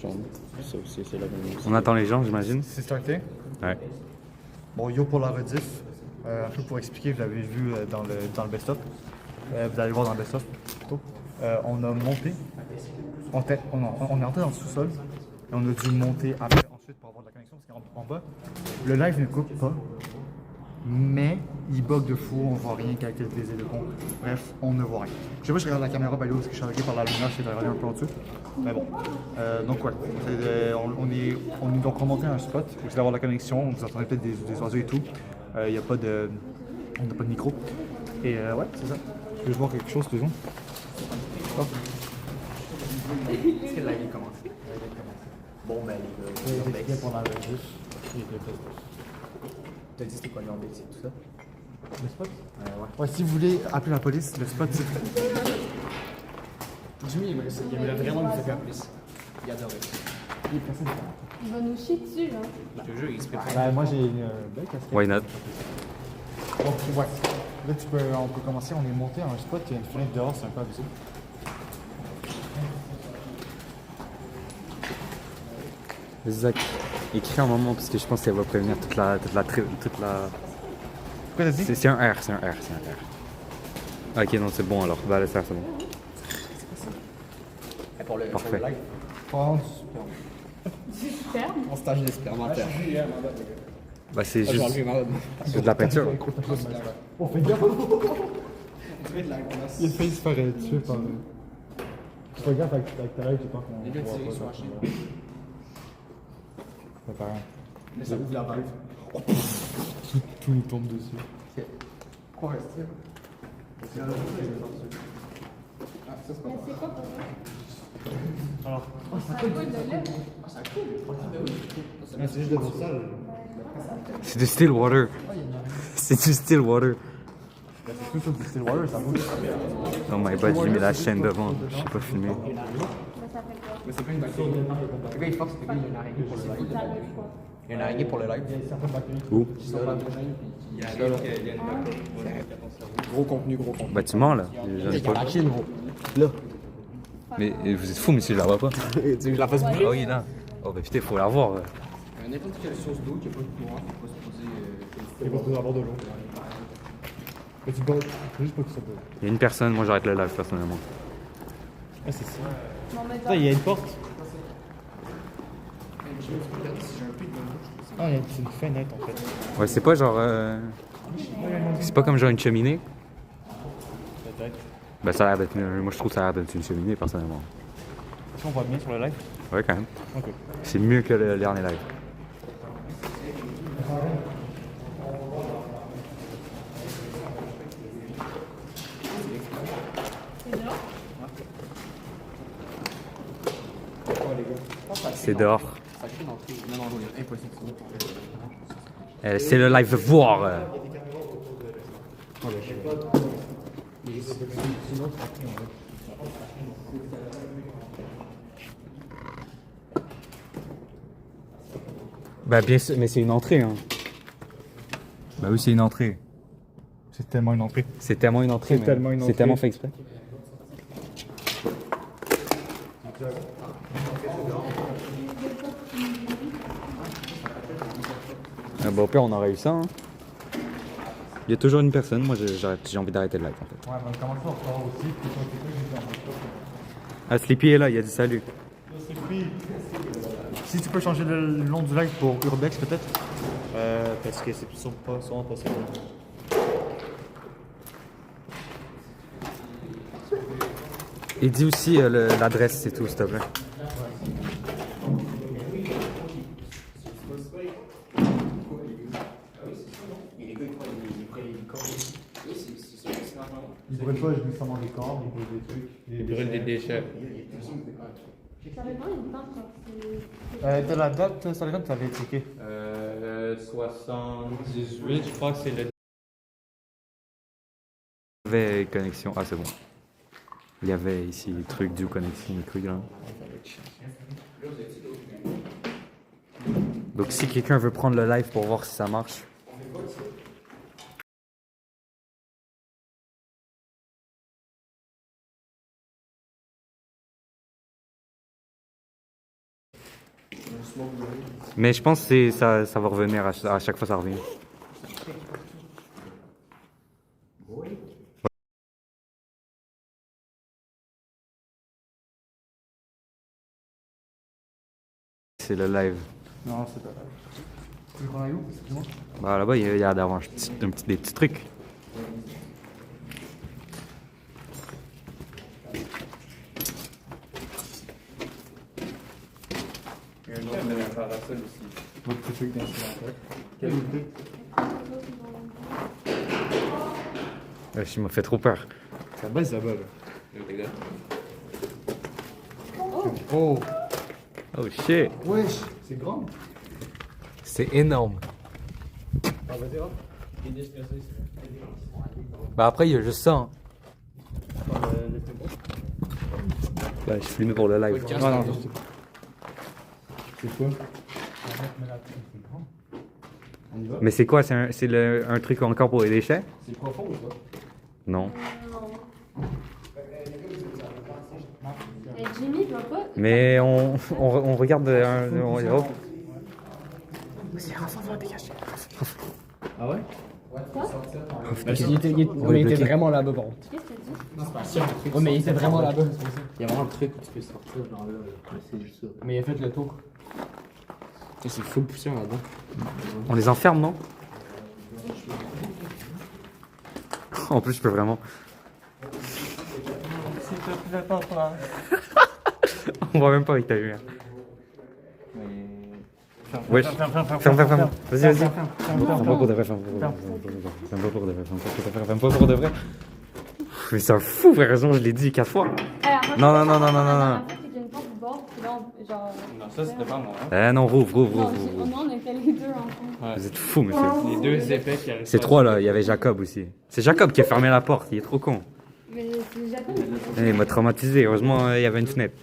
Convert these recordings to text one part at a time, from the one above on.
chambre. Ça aussi, c'est la même chose. On attend les gens, j'imagine. C'est starté. Ouais. Bon, yo pour la rediff. Un peu pour expliquer, vous l'avez vu dans le best-of. Vous allez voir dans le best-of plutôt. On a monté. On est entré dans le sous-sol. Et on a dû monter après, ensuite pour avoir de la connexion parce qu'en bas, le live ne coupe pas. Mais il bug de fou, on voit rien, qualité de baiser de con. Bref, on ne voit rien. Je sais pas si je regarde la caméra parce que je suis arrêté par la lumière, j'essaie de regarder un peu en dessous. Mais bon. Donc ouais, on est donc remonté à un spot, vous allez avoir la connexion, vous entendez peut-être des oiseaux et tout. Il n'y a pas de. On n'a pas de micro. Et ouais, c'est ça. Je veux voir quelque chose, toujours. Hop. Est-ce que la vie commence? Bon, ben, les gars, pendant le jeu. t'as dit c'était quoi le nom de tout ça? Le spot? Ouais. Ouais, si vous voulez appeler la police, le spot c'est. Jimmy, il aimerait vraiment nous faire plus. Il adorait. Il va nous chier dessus, là. Je te jure, il se prépare. Ouais, moi j'ai une belle casquette. Why not? Donc ouais. Là on peut commencer, on est monté à un spot, il y a une fenêtre dehors, c'est un peu abusé. Zach, écris un moment parce que je pense qu'elle va prévenir toute la. Pourquoi t'as dit? C'est un R, c'est un R. Ok, non, c'est bon alors. Va laisser faire, c'est bon. Et pour le Parfait. live, Oh, Super. en stage d'expérimentaire. Bah, c'est Je vais juste. enlever ma C'est de la peinture. oh, fais gaffe! Il a failli se faire tuer par. Fais gaffe avec ta live, j'ai peur qu'on. Les gars tirés sur la chaîne. C'est pas rien. Mais ça ouvre la valve. Tout nous tombe dessus. Quoi rester? Mais c'est quoi pour toi? Alors, Ça coule de là. c'est juste de ça. C'est du still water. C'est du still water. C'est tout du Stillwater, ça bouge. Oh my god, j'ai mis la chaîne devant. Je sais pas filmer. Mais ça fait quoi? Mais c'est pas une bactérie. Le gars, il pense que il y a une araignée pour le live. Ça arrive quoi? Il y a une araignée pour le live. Où? Qui sont pas homogènes, puis il y a gros contenu. Bâtiment là. J'en ai Il y a pas la vu. Chine, gros. Là. Mais vous êtes fous, monsieur, je la vois pas. Tu veux que je la fasse bouger? Ah oui, là. Oh bah putain, faut la voir. N'importe quelle source d'eau qui n'a pas de courant, qui peut pas se poser. Il va se avoir de l'eau. Petit bol, juste pas que ça bol. Il y a une personne, moi j'arrête le live personnellement. Ah, c'est ça. Bon, mais Ça, il y a une porte. Je vais regarder si j'ai un puits de l'eau. Ah, c'est une fenêtre en fait. Ouais, c'est pas genre. C'est pas comme genre une cheminée. Peut-être. Ben ça a l'air d'être. Moi je trouve que ça a l'air d'être une cheminée personnellement. Est-ce qu'on voit bien sur le live? Ouais, quand même. Ok. C'est mieux que le dernier live. C'est dehors. Ça crée une entrée. Non, il y a impossible. C'est le live voir. Bah bien sûr, mais c'est une entrée. Hein. Bah oui, c'est une entrée. C'est tellement une entrée. C'est tellement une entrée. C'est mais tellement une C'est entrée. tellement fait exprès. Ah bah au pire, on aurait eu ça. Hein. Il y a toujours une personne. Moi, j'ai envie d'arrêter le live en fait. Ouais, mais comment ça, on peut voir aussi. Ah, Sleepy est là. Il a dit salut. Si tu peux changer le nom du live pour Urbex peut-être? Parce que c'est sûrement pas ça. Et dis aussi l'adresse, c'est tout, s'il te plaît. Ils brûlent pas nécessairement des corps, ils brûlent des trucs. Ils brûlent des déchets. Ça fait vraiment une tente, T'as la date, Stéphane, tu avais expliqué. 78, je crois que c'est le. Il y avait connexion. Ah, c'est bon. Il y avait ici les trucs du connexion, les trucs là. Donc si quelqu'un veut prendre le live pour voir si ça marche. Mais je pense que ça va revenir, à chaque fois ça revient. C'est le live. Non, c'est pas grave. Tu veux qu'on aille où? Excuse-moi. Bah là-bas, il y a d'avoir des petits trucs. Il y a un autre, mais un parasol aussi. Votre petit truc d'instrumental. Quel outil? Il m'a fait trop peur. Ça baisse là-bas, là. Les gars. Oh! Oh shit! Wesh! C'est grand! C'est énorme. Ah, vas-y, hop. Bah après, il y a juste ça. Hein. Bah, je suis filmé pour le live. Non, non, c'est quoi? On y va? Mais c'est quoi? C'est un truc encore pour les déchets? C'est profond ou pas? Non. Jimmy, va pas. Mais on regarde oh. Ah ouais? Quoi? Mais il était vraiment là-bas, bon. Qu'est-ce que tu dis? Ouais, mais il était vraiment là-bas. Il y a vraiment un truc où tu peux sortir, genre là. C'est juste ça. Mais il a fait le tour. C'est full poussière là-bas. On les enferme, non? En plus, je peux vraiment. On voit même pas avec ta lumière. Wesh. Ferme. Vas-y. Ferme pas pour de vrai, ferme pas pour de vrai. Mais c'est un fou, frère, raison, je l'ai dit 4 fois. Non. En fait, c'est qu'il y a une porte du bord, puis là, genre. Non, ça c'était pas moi. Hein. Non, rouvre. Non, on a fait les deux ensemble. Vous êtes fous, monsieur. Les deux épais qui arrivent. C'est 3 là, il y avait Jacob aussi. C'est Jacob qui a fermé la porte, il est trop con. Mais c'est Jacob. Il m'a traumatisé, heureusement il y avait une fenêtre.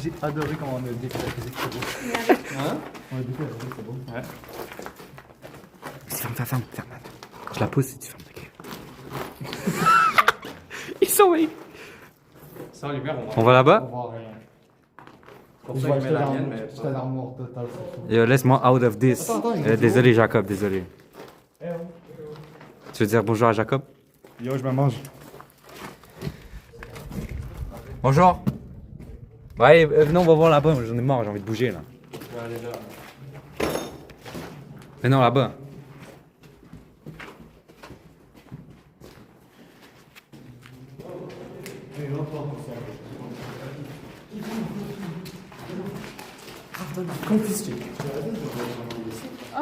J'ai adoré comment on a découvert que c'est beau. Hein? On a découvert que c'est beau. Ouais. Ferme. Je la pose si tu fermes ta gueule. Ils sont là. Sans lumière, On va là-bas? On voit rien. Pour Je ça, vais il met la mienne, mais. acheter l'armoire totale. c'est fou. Laisse-moi out of this. Attends, Désolé Jacob, désolé. Eh oh. Tu veux dire bonjour à Jacob? Yo, je me mange. Bonjour. Ouais, venez, on va voir là-bas, j'en ai marre, j'ai envie de bouger là. Je vais aller là. Mais non, là-bas. Confisqué.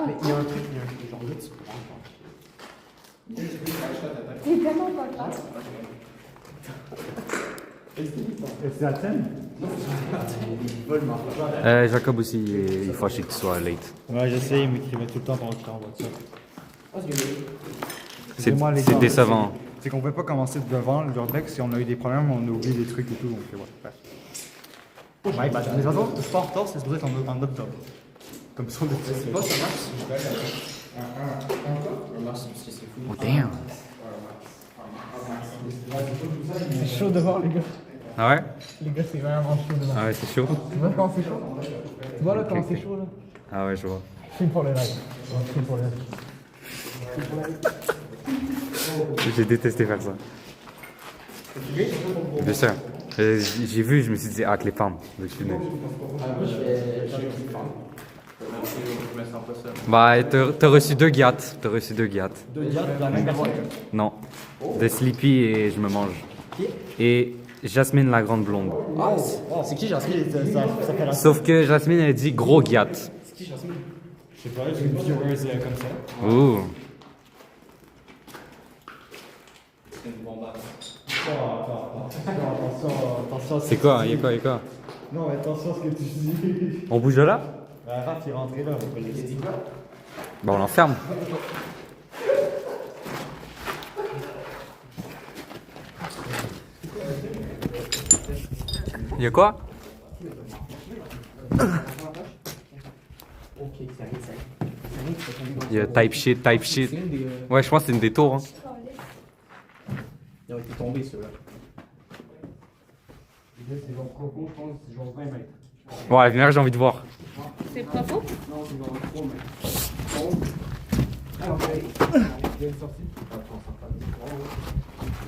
Mais il y a un truc, genre là, tu peux C'est tellement pas grave. C'est la tienne? Jacob aussi, il est fâché que tu sois late. Ouais, j'essaie, il m'écrivait tout le temps pendant que j'étais en voiture. C'est décevant. C'est qu'on pouvait pas commencer devant l'urbex si on a eu des problèmes, on a oublié des trucs et tout, donc ouais. Ouais, bah, les autres, je suis pas en retard, c'est supposé être en octobre. Comme ça, on C'est pas ça marche si je vais un mars, parce que c'est fou. Oh damn. C'est chaud devant, les gars. Ah ouais? Les gars, c'est vraiment chaud devant. Ah ouais, c'est chaud. Tu vois quand c'est chaud? Tu vois là quand c'est chaud là? Ah ouais, je vois. Film pour le live. Film pour le live. J'ai détesté faire ça. Bien sûr. J'ai vu, je me suis dit, ah, que les femmes. Donc je suis venu. Je me sens pas seul. Bah, t'as reçu 2 gâtes. T'as reçu 2 gâtes. 2 gars de la même personne. Non. De Sleepy et je me mange. Et Jasmine la grande blonde. Ah, c'est qui Jasmine? Ça fait la... Sauf que Jasmine elle dit gros gâte. C'est qui Jasmine? Je sais pas, j'ai une viewers comme ça. Ouh. C'est une bombarde. Attention. C'est quoi? Il y a quoi? Non, mais attention à ce que tu dis. On bouge de là? Raph, il est rentré là, on peut le laisser. Bah, on l'enferme. Il y a quoi? Il y a type shit. C'est une des. Ouais, je pense que c'est une des tours. Hein. Ils ont été tombés ceux-là. C'est bon, Coco, je pense, c'est genre 20 mètres. Bon, la lumière, j'ai envie de voir. C'est pas faux?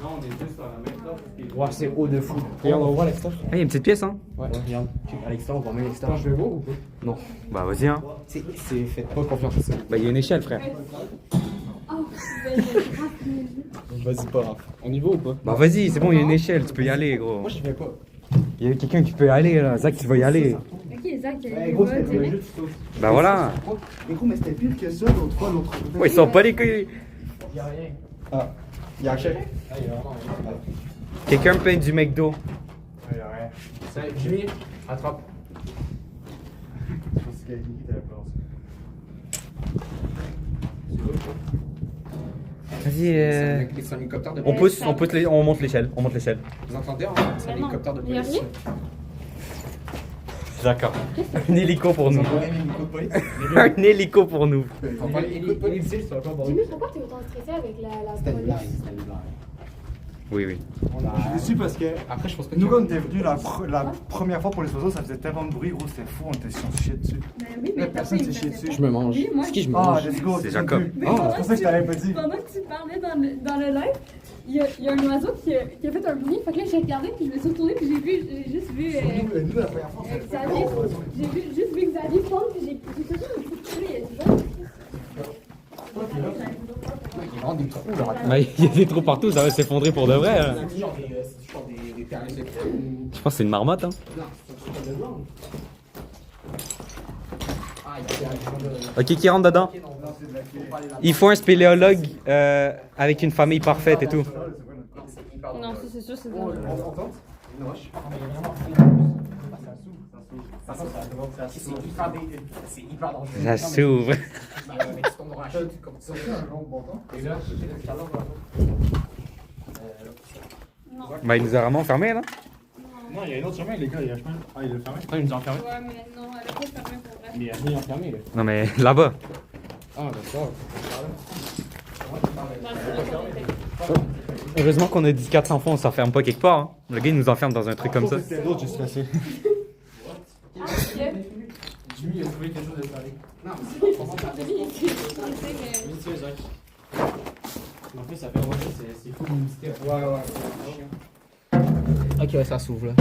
Non, on est deux sur la même table. Ouais, c'est haut de fou. Regarde, on va voir l'extérieur. Ah, il y a une petite pièce, hein? Ouais, regarde. À l'extérieur, on va même l'extérieur. Je vais voir ou pas? Non. Bah, vas-y, hein. Faites pas confiance à ça. Bah, il y a une échelle, frère. Oh, Vas-y, pas grave. On y va ou pas? Bah, vas-y, c'est bon, il y a une échelle, tu peux y aller, gros. Moi, je vais pas. Il y a quelqu'un qui peut y aller, là. Zach, tu vas y aller. Ok, Zach, il gros, va c'était direct. juste ça. Bah, voilà. Mais gros, mais c'était pire que ça l'autre fois, l'autre. Ouais, ils sont pas les couilles. Y'a rien. Ah, il y a un chèque. Ah, y'a vraiment rien. Quelqu'un me paye du McDo. Il y a rien. C'est Jimmy, attrape. Je pense qu'il y a quelqu'un qui t'avait pas lancé. Vas-y, C'est un hélicoptère de on pousse, on monte l'échelle, on monte l'échelle. Vous entendez, hein? C'est un Mais non, hélicoptère de il y a police. rien. D'accord. Un hélico pour nous. Un hélico de police. Un hélico pour nous. On va l'hélico de police, c'est encore bon. Jimmy, pourquoi t'es autant stressé avec la C'était une police? blague, c'était une blague. Oui, oui. Je suis déçu parce que Après, je pense pas nous, qu'il y a- quand on était venus la première fois pour les oiseaux, ça faisait tellement de bruit, gros, c'était fou, on était si on se chiait dessus. Ben oui, mais Personne s'est chié dessus. Je me mange. Oui, moi. C'est qui je me Ah, mange? let's go. C'est le Jacob. but. Mais Ah, pendant c'est pour ça que je t'avais pas dit. Pendant que tu parlais dans le live, il y a un oiseau qui a fait un bruit. Fait que là, j'ai regardé, puis je me suis retournée, puis j'ai juste vu Nous, la première fois, Xavier. J'ai juste vu Xavier prendre, puis j'ai fait ça, un coup de pied, il y a du vent. Il y a vraiment des trous, là. Bah, il y a des trous partout, ça va s'effondrer pour de vrai. Hein. C'est genre des terrains de crème. Je pense que c'est une marmotte. Hein. Non, c'est un truc de blanc. Ah, il y a Ok, qui rentre dedans? Il faut un spéléologue avec une famille parfaite et tout. Non, ça, c'est sûr, c'est On dangereux. tente? C'est hyper dangereux. Ça s'ouvre. Mais tu tomberas à chute comme ça. Et là, Bah, il nous a vraiment enfermés là. Non, il y a un autre chemin, les gars, il y a un chemin. Ah, il l'a fermé? il nous a enfermés. Ouais, mais non, elle a pas fermé pour vrai. Mais il y a rien enfermé, là. Non, mais là-bas. Ah, d'accord. Dans le sud, on était. Heureusement qu'on a dit 400 fois, on s'enferme pas quelque part. Hein. Le gars, il nous enferme dans un truc comme ça. C'était l'autre, j'ai stressé. Ah, ok. Jimmy, il a trouvé quelque chose de salé. Non, Jimmy, il sait que- mais c'est Jacques. En plus, ça fait c'est fou l'humidité. Ouais. Ok, ouais, ça s'ouvre là.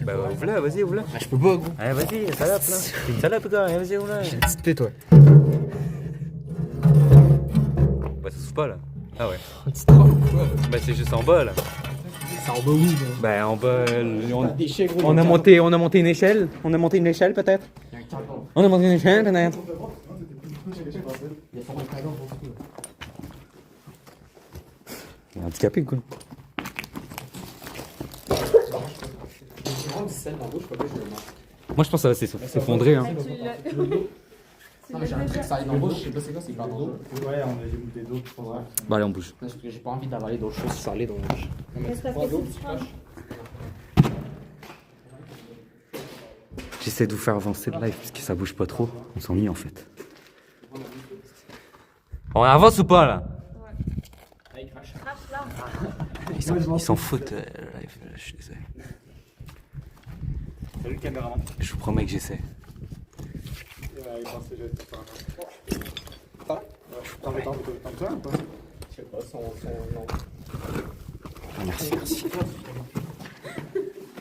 Bah, ouvre-le, vas-y, ouvre-le. Ah, je peux pas, gros. Allez, vas-y, salope là. T'es une salope, gars. Allez, vas-y, ouvre-le. J'ai une petite paix, toi. Bah, ça s'ouvre pas là. Ah ouais. Un petit trou ou quoi? Bah, c'est juste en bas là. C'est en bas où, là? Bah, en bas. Déchets, gros. On a monté une échelle. On a monté une échelle peut-être. Il y a un carton. On a monté une échelle peut-être. Il y a sûrement un carton pour tout. Il est handicapé quoi. J'ai vraiment du sel dans l'eau, je peux pas que je le mange. Moi je pense que ça va s'effondrer. Hein. Tu l'as- Non, mais j'ai un truc ça allait dans l'eau, je sais pas c'est quoi, c'est hyper drôle. Ouais, on a goûté d'autres, faudra. Bah, allez, on bouge. Parce que j'ai pas envie d'avaler d'autres choses salées dans l'eau. Mais c'est parce que si tu prends- J'essaie de vous faire avancer le live parce que ça bouge pas trop. On s'ennuie en fait. On avance ou pas là? crache là. Ils s'en foutent le live, je suis désolé. Salut le caméraman. Je vous promets que j'essaie. Il pensait que j'allais te faire un T'en toi ou pas? Je sais pas, son nom. Ah, merci, merci.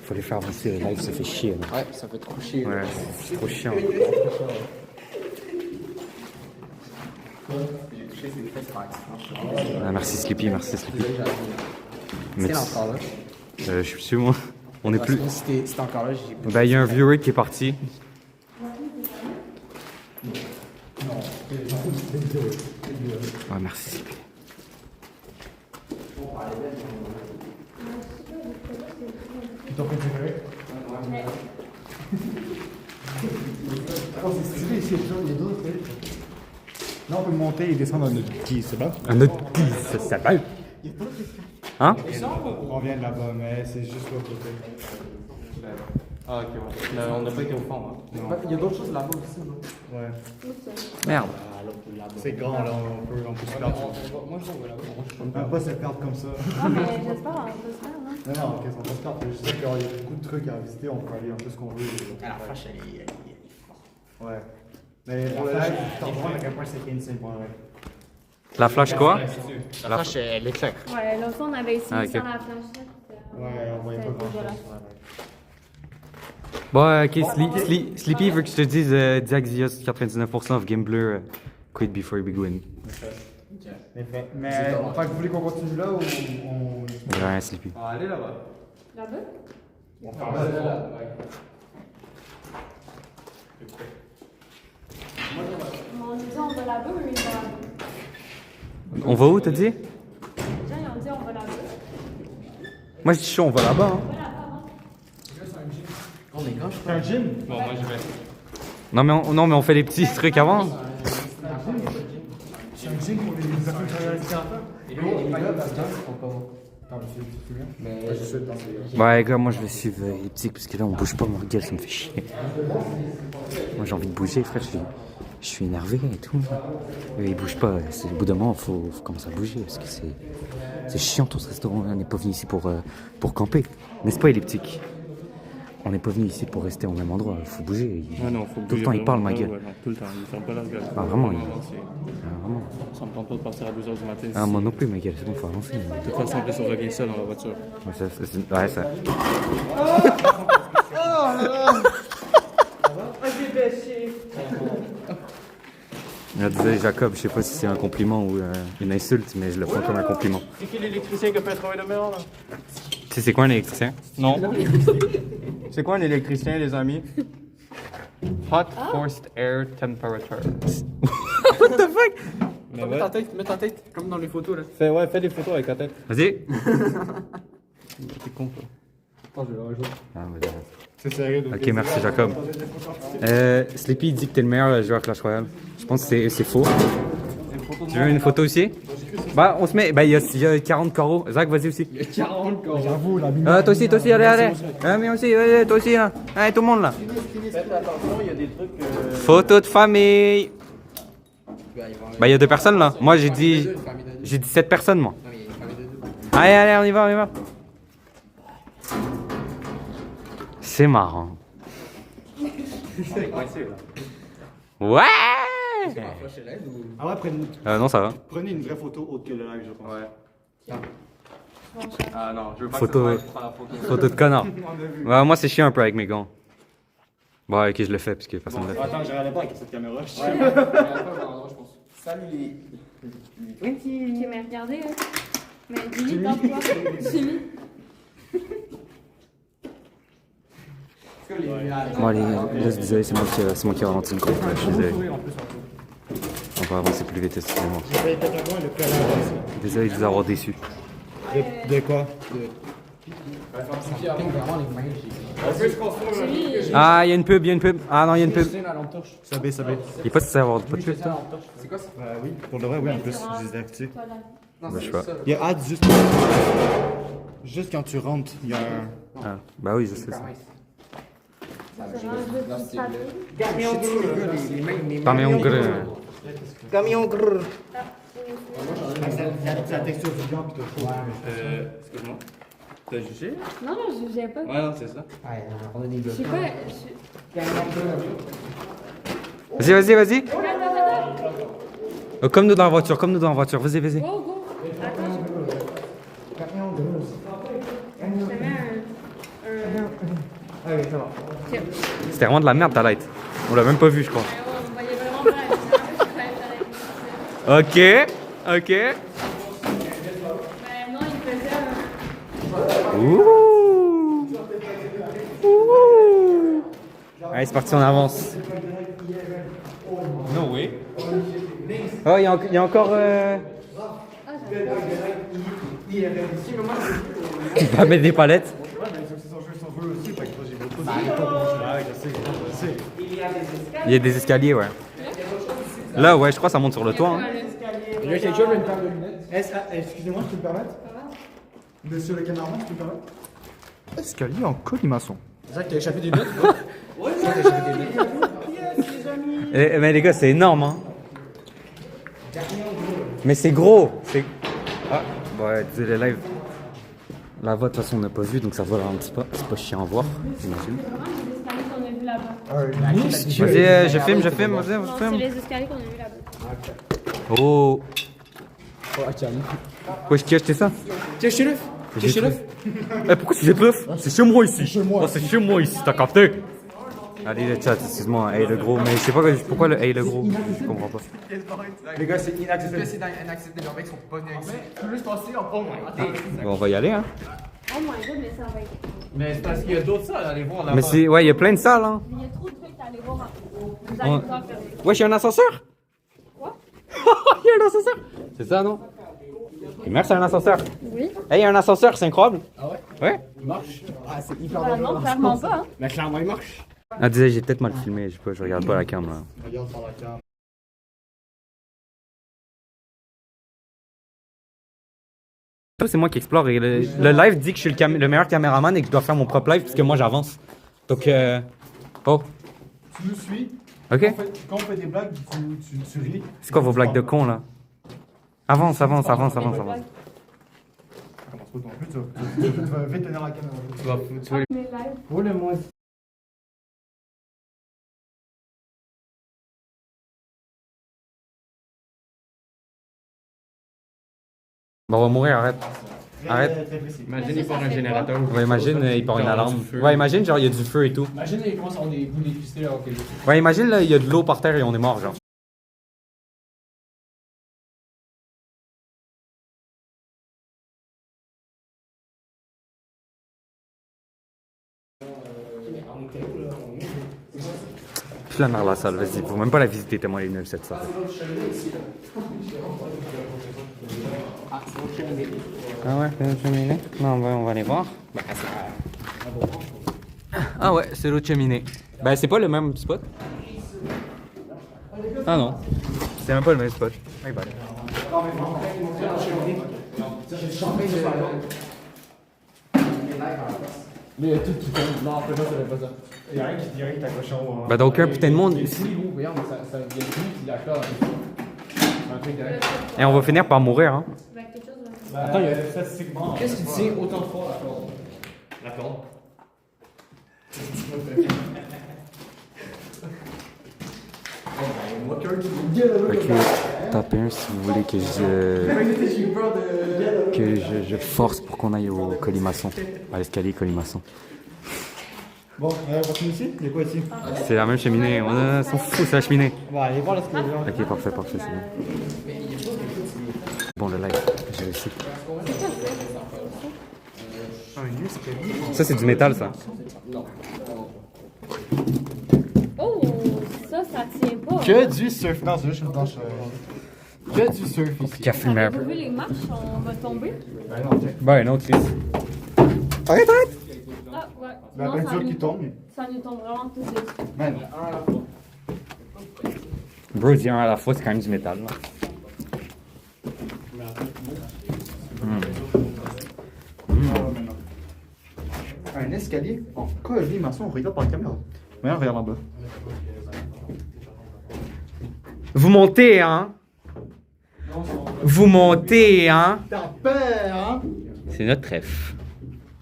Faut les faire avancer le live, ça fait chier là. Ouais, ça fait trop chier. Ouais, c'est trop chiant. J'ai touché ses fesses par accident. Ah, merci Sleepy, merci Sleepy. Mais C'est encore là. je suis sûr, moi. On est plus. Si t'es encore là, j'ai pas. Bah, il y a un viewer qui est parti. Ouais, merci Sleepy. Ton préféré? Oh, c'est stylé ici, il y a d'autres. Là, on peut monter et descendre dans notre petit, c'est bon? Un autre petit, ça s'appelle. Hein? On vient de là-bas, mais c'est juste l'autre côté. Ah, ok, ouais. Mais on n'a pas été au fond, hein. Il y a d'autres choses là-bas aussi, là. Ouais. Merde. Ah, là, C'est grand, là, on peut se perdre. Moi, je vais là-bas. On peut pas se perdre comme ça. Ah, mais j'espère qu'on peut se faire, non? Non, non, ok, on va se perdre. Je sais qu'il y a beaucoup de trucs à visiter, on peut aller un peu ce qu'on veut. Ah, la flash, elle est. Ouais. Mais pour le live, tu t'en rends à quel point c'est insane pour le live. La flash quoi? La flash, elle éclaire. Ouais, l'autre fois, on avait essayé Ah, ok. sans la flashette. Ouais, on voyait pas grand chose. Bon, ok, Sleepy veut que je te dise Diaxios 99% of game bleu, quit before we begin. Mais tant que vous voulez qu'on continue là ou on. J'ai rien, Sleepy. Ah, allez là-bas. Là-bas? On parle là. On dit on va là-bas, mais il va là-bas. On va où, t'as dit? Les gens, ils ont dit on va là-bas. Moi, je dis chaud, on va là-bas. Hein. On va là-bas, non? On est grand, je C'est un gym? Bon, moi je vais. Non, mais on fait les petits trucs avant. C'est un gym pour les personnes qui travaillent à l'extérieur? Et puis, les pilotes, parce qu'ils font pas. Attends, monsieur, tu te souviens? Mais. Ouais, les gars, moi je vais suivre les petits parce que là on bouge pas, mon gueule, ça me fait chier. Moi j'ai envie de bouger, frère, je suis énervé et tout. Eux, ils bougent pas, au bout d'un moment, faut commencer à bouger parce que c'est chiant tout ce restaurant. On n'est pas venu ici pour camper, n'est-ce pas, les petits? On n'est pas venu ici pour rester au même endroit, il faut bouger. Ouais, non, faut Tout le temps, il parle, ma gueule. Ouais, non, tout le temps, il ferme pas la gueule. Ah, vraiment, Non, vraiment. ça me tente pas de partir à 2h du matin. Ah, moi non plus, ma gueule, c'est bon, faut avancer. De toute façon, on peut se revient seul dans la voiture. Ouais, ça. Désolé Jacob, je sais pas si c'est un compliment ou une insulte, mais je le prends comme un compliment. C'est qui l'électricien qui a fait travailler de merde, là? Tu sais c'est quoi un électricien? Non. C'est quoi un électricien, les amis? Hot forced air temperature. What the fuck? Mais Mets ta tête, comme dans les photos, là. Fais des photos avec ta tête. Vas-y. T'es con, quoi. Ah, vas-y. C'est sérieux. Ok, merci Jacob. Sleepy dit que t'es le meilleur joueur Clash Royale. Je pense que c'est faux. Tu veux une photo aussi? Bah, on se met. Bah, il y a 40 carreaux. Zach, vas-y aussi. Il y a 40 corps. J'avoue, la Toi aussi, allez. Mais aussi, allez, toi aussi, hein. Allez, tout le monde là. Faites attention, il y a des trucs. Photo de famille. Bah, il y a 2 personnes là. Moi, j'ai dit 7 personnes, moi. Non, mais il y a une famille de 2. Allez, on y va. C'est marrant. Ouais! Ah ouais, Non, ça va. prenez une vraie photo autre que le live, je pense. Ouais. Ah non, je veux pas Photo. que ça soit prendre la photo. Photo de connard. Ouais, moi, c'est chiant un peu avec mes gants. Bon, ok, je le fais parce que personne ne le fait. Attends, je regardais pas avec cette caméra. Salut les. Ok, mais regardez, hein. Mais Jimmy, tape-toi. Jimmy. Bon, allez, désolé, c'est moi qui ai ralenti le groupe. Je suis désolé. On va avancer plus vite, excusez-moi. Désolé de vous avoir déçu. De quoi? Ah, il y a une pub. Ah non, il y a une pub. Sabé. Il est pas censé avoir pas de pub, toi? C'est quoi ça? Oui, pour le vrai, oui, en plus, je les ai activés. Non, je sais pas. Il y a ads juste. Juste quand tu rentres, il y a un. Ah, bah oui, je sais ça. Camion gris. Camion grrr. C'est la texture du gant pis tout. Excuse-moi. T'as jugé? Non, je jugeais pas. Ouais, non, c'est ça. Ouais, on a des Je sais pas. Vas-y. Attends. Comme nous dans la voiture. Vas-y. Go. Attends, je te mets un. Allez, ça va. C'était vraiment de la merde ta light. On l'a même pas vu, je crois. On voyait vraiment pas. Ok. Mais non, il faisait un. Ouh. Allez, c'est parti, on avance. No way. Oh, il y a encore. Il va mettre des palettes. Il y a des escaliers, ouais. Là, ouais, je crois que ça monte sur le toit. Hein. Il y a quelque chose, une paire de lunettes. Excusez-moi, je peux me permettre? Monsieur le caméraman, je peux me permettre? Escalier en colimaçon. C'est ça que t'as échappé des notes, quoi? Ouais, c'est ça que t'as échappé des notes. Mais les gars, c'est énorme, hein. Mais c'est gros. C'est... Ah, ouais, désolé, live. La voix, de toute façon, on n'a pas vu, donc ça ralentit pas. C'est pas chiant à voir, j'imagine. Vas-y, je filme, vas-y, Non, je c'est filme. les escaliers qu'on a vus là-bas. Oh. Oh, tiens. Wesh, qui a acheté ça? Tiens, chez l'œuf. Tiens, chez l'œuf. Pourquoi tu jettes l'œuf? C'est chez moi ici. Oh, c'est chez moi ici, t'as capté? Allez, le chat, excuse-moi, hey le gros, mais je sais pas pourquoi le hey le gros, je comprends pas. Les gars, c'est inacceptable. C'est inacceptable, les mecs sont pas venus avec ça. Tu veux juste passer en oh my god. Bon, on va y aller, hein. Oh my god, mais ça va être. Mais c'est parce qu'il y a d'autres salles à aller voir là-bas. Mais c'est, ouais, il y a plein de salles, hein. Il y a trop de trucs à aller voir. Vous allez vous en faire. Wesh, il y a un ascenseur? Quoi? Il y a un ascenseur? C'est ça, non? Et merci, il y a un ascenseur. Oui. Hey, il y a un ascenseur, c'est incroyable. Ah ouais? Ouais? Il marche. Ah, c'est hyper Bah dangereux. non, clairement pas. Hein. Mais clairement, il marche. Ah, désolé, j'ai peut-être mal filmé, je sais pas, je regarde pas la cam, là. Regarde par la cam. Toi, c'est moi qui explore et le live dit que je suis le meilleur caméraman et que je dois faire mon propre live parce que moi j'avance. Donc, oh, Tu nous suis. ok. Quand on fait des blagues, tu ris. C'est quoi vos blagues de con là? Avance. Commence pas non plus, tu vas vite tenir la caméra. Mais live. Pour le mois. Bon, on va mourir, arrête. Arrête. Imagine, il part un générateur. Ouais, imagine, il part une Genre alarme. du feu. Ouais, imagine, genre, il y a du feu et tout. Imagine, il commence à avoir des bouts d'électricité là. Ok. Ouais, imagine, là, il y a de l'eau par terre et on est mort, genre. Je la mère la salle, vas-y, faut même pas la visiter tellement elle est nulle cette salle. Ah ouais, c'est l'autre cheminée? Non, on va aller voir. Ah ouais, c'est l'autre cheminée. Ben c'est pas le même spot. Ah non, c'est même pas le même spot. Bye bye. Mais il y a tout qui tombe. Non, fais pas ça, fais pas ça. Il y a rien qui dirait que t'as cochon. Bah d'aucun putain de monde ici. Oui, oui, regarde, ça, il y a tout qui lâche là. Un truc derrière. Et on va finir par mourir, hein. Avec quelque chose de la Attends, il y a. Statistiquement. Qu'est-ce qui tient autant de fois la corde? La corde? Ok, tapez un si vous voulez que je force pour qu'on aille au colimaçon, à l'escalier colimaçon. Bon, on continue ici? Il y a quoi ici? C'est la même cheminée, on s'en fout, c'est la cheminée. On va aller voir la scène. Ok, parfait, c'est bon. Bon, le live, j'ai réussi. Ça, c'est du métal, ça. Oh, ça tient pas. Que du surf. Non, c'est juste une planche. Que du surf ici. Qui a fumé un Avez-vous peu. vu les marches? On va tomber. Ben non, Chris. Arrête! Ah, ouais. La Non, ça peinture nous qui tombe. Ça nous tombe vraiment tout de suite. Ben non. Bro, dis un à la fois, c'est quand même du métal, là. Un escalier en colimaçon, on regarde par la caméra. Mais regarde en bas. Vous montez, hein? Vous montez, hein? T'as peur, hein? C'est notre ref.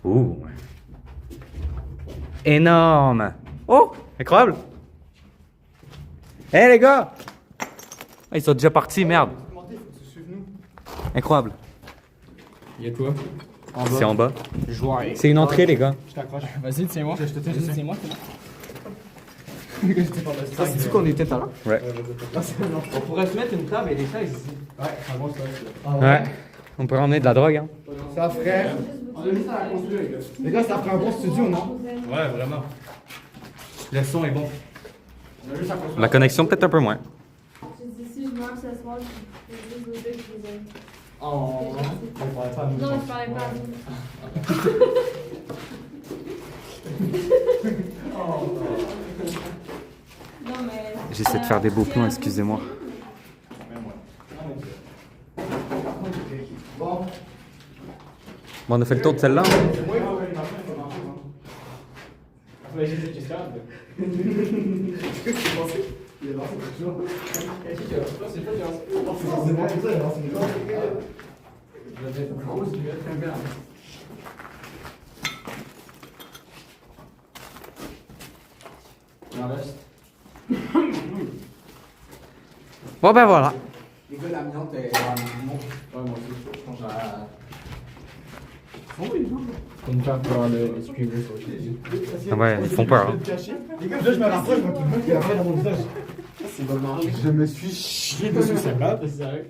Ouh. Énorme. Oh, incroyable. Hé les gars! Ah, ils sont déjà partis, merde. Incroyable. Il y a quoi? C'est en bas. Joueur. C'est une entrée, les gars. Je t'accroche. Vas-y, tiens-moi. Je te tiens, Vas-y, je te tiens-moi, c'est Ça, c'est-tu qu'on était tout à l'heure? Ouais. On pourrait se mettre une table et des chaises ici. Ouais, c'est bon, ça. Ouais. On peut ramener de la drogue, hein. Ça ferait. Les gars, ça ferait un bon studio, non? Ouais, vraiment. Le son est bon. La connexion, peut-être un peu moins. Je dis, si je meurs ce soir, je vais juste vous dire que je les aime. Oh. Non, je parlais pas à vous. Non, mais. J'essaie de faire des beaux plans, excusez-moi. Bon. Bon, on a fait le tour de celle-là. Bon ben voilà. Les gars, l'amiante est. Ouais, moi aussi, je pense à. Comme faire pour le screamer sur le chéri. Ah ouais, ils font peur. Hein. Les gars, là, je me rapproche, je vois tout le monde qui a fait dans mon visage. C'est bonnement. Je me suis chié dessus, c'est grave.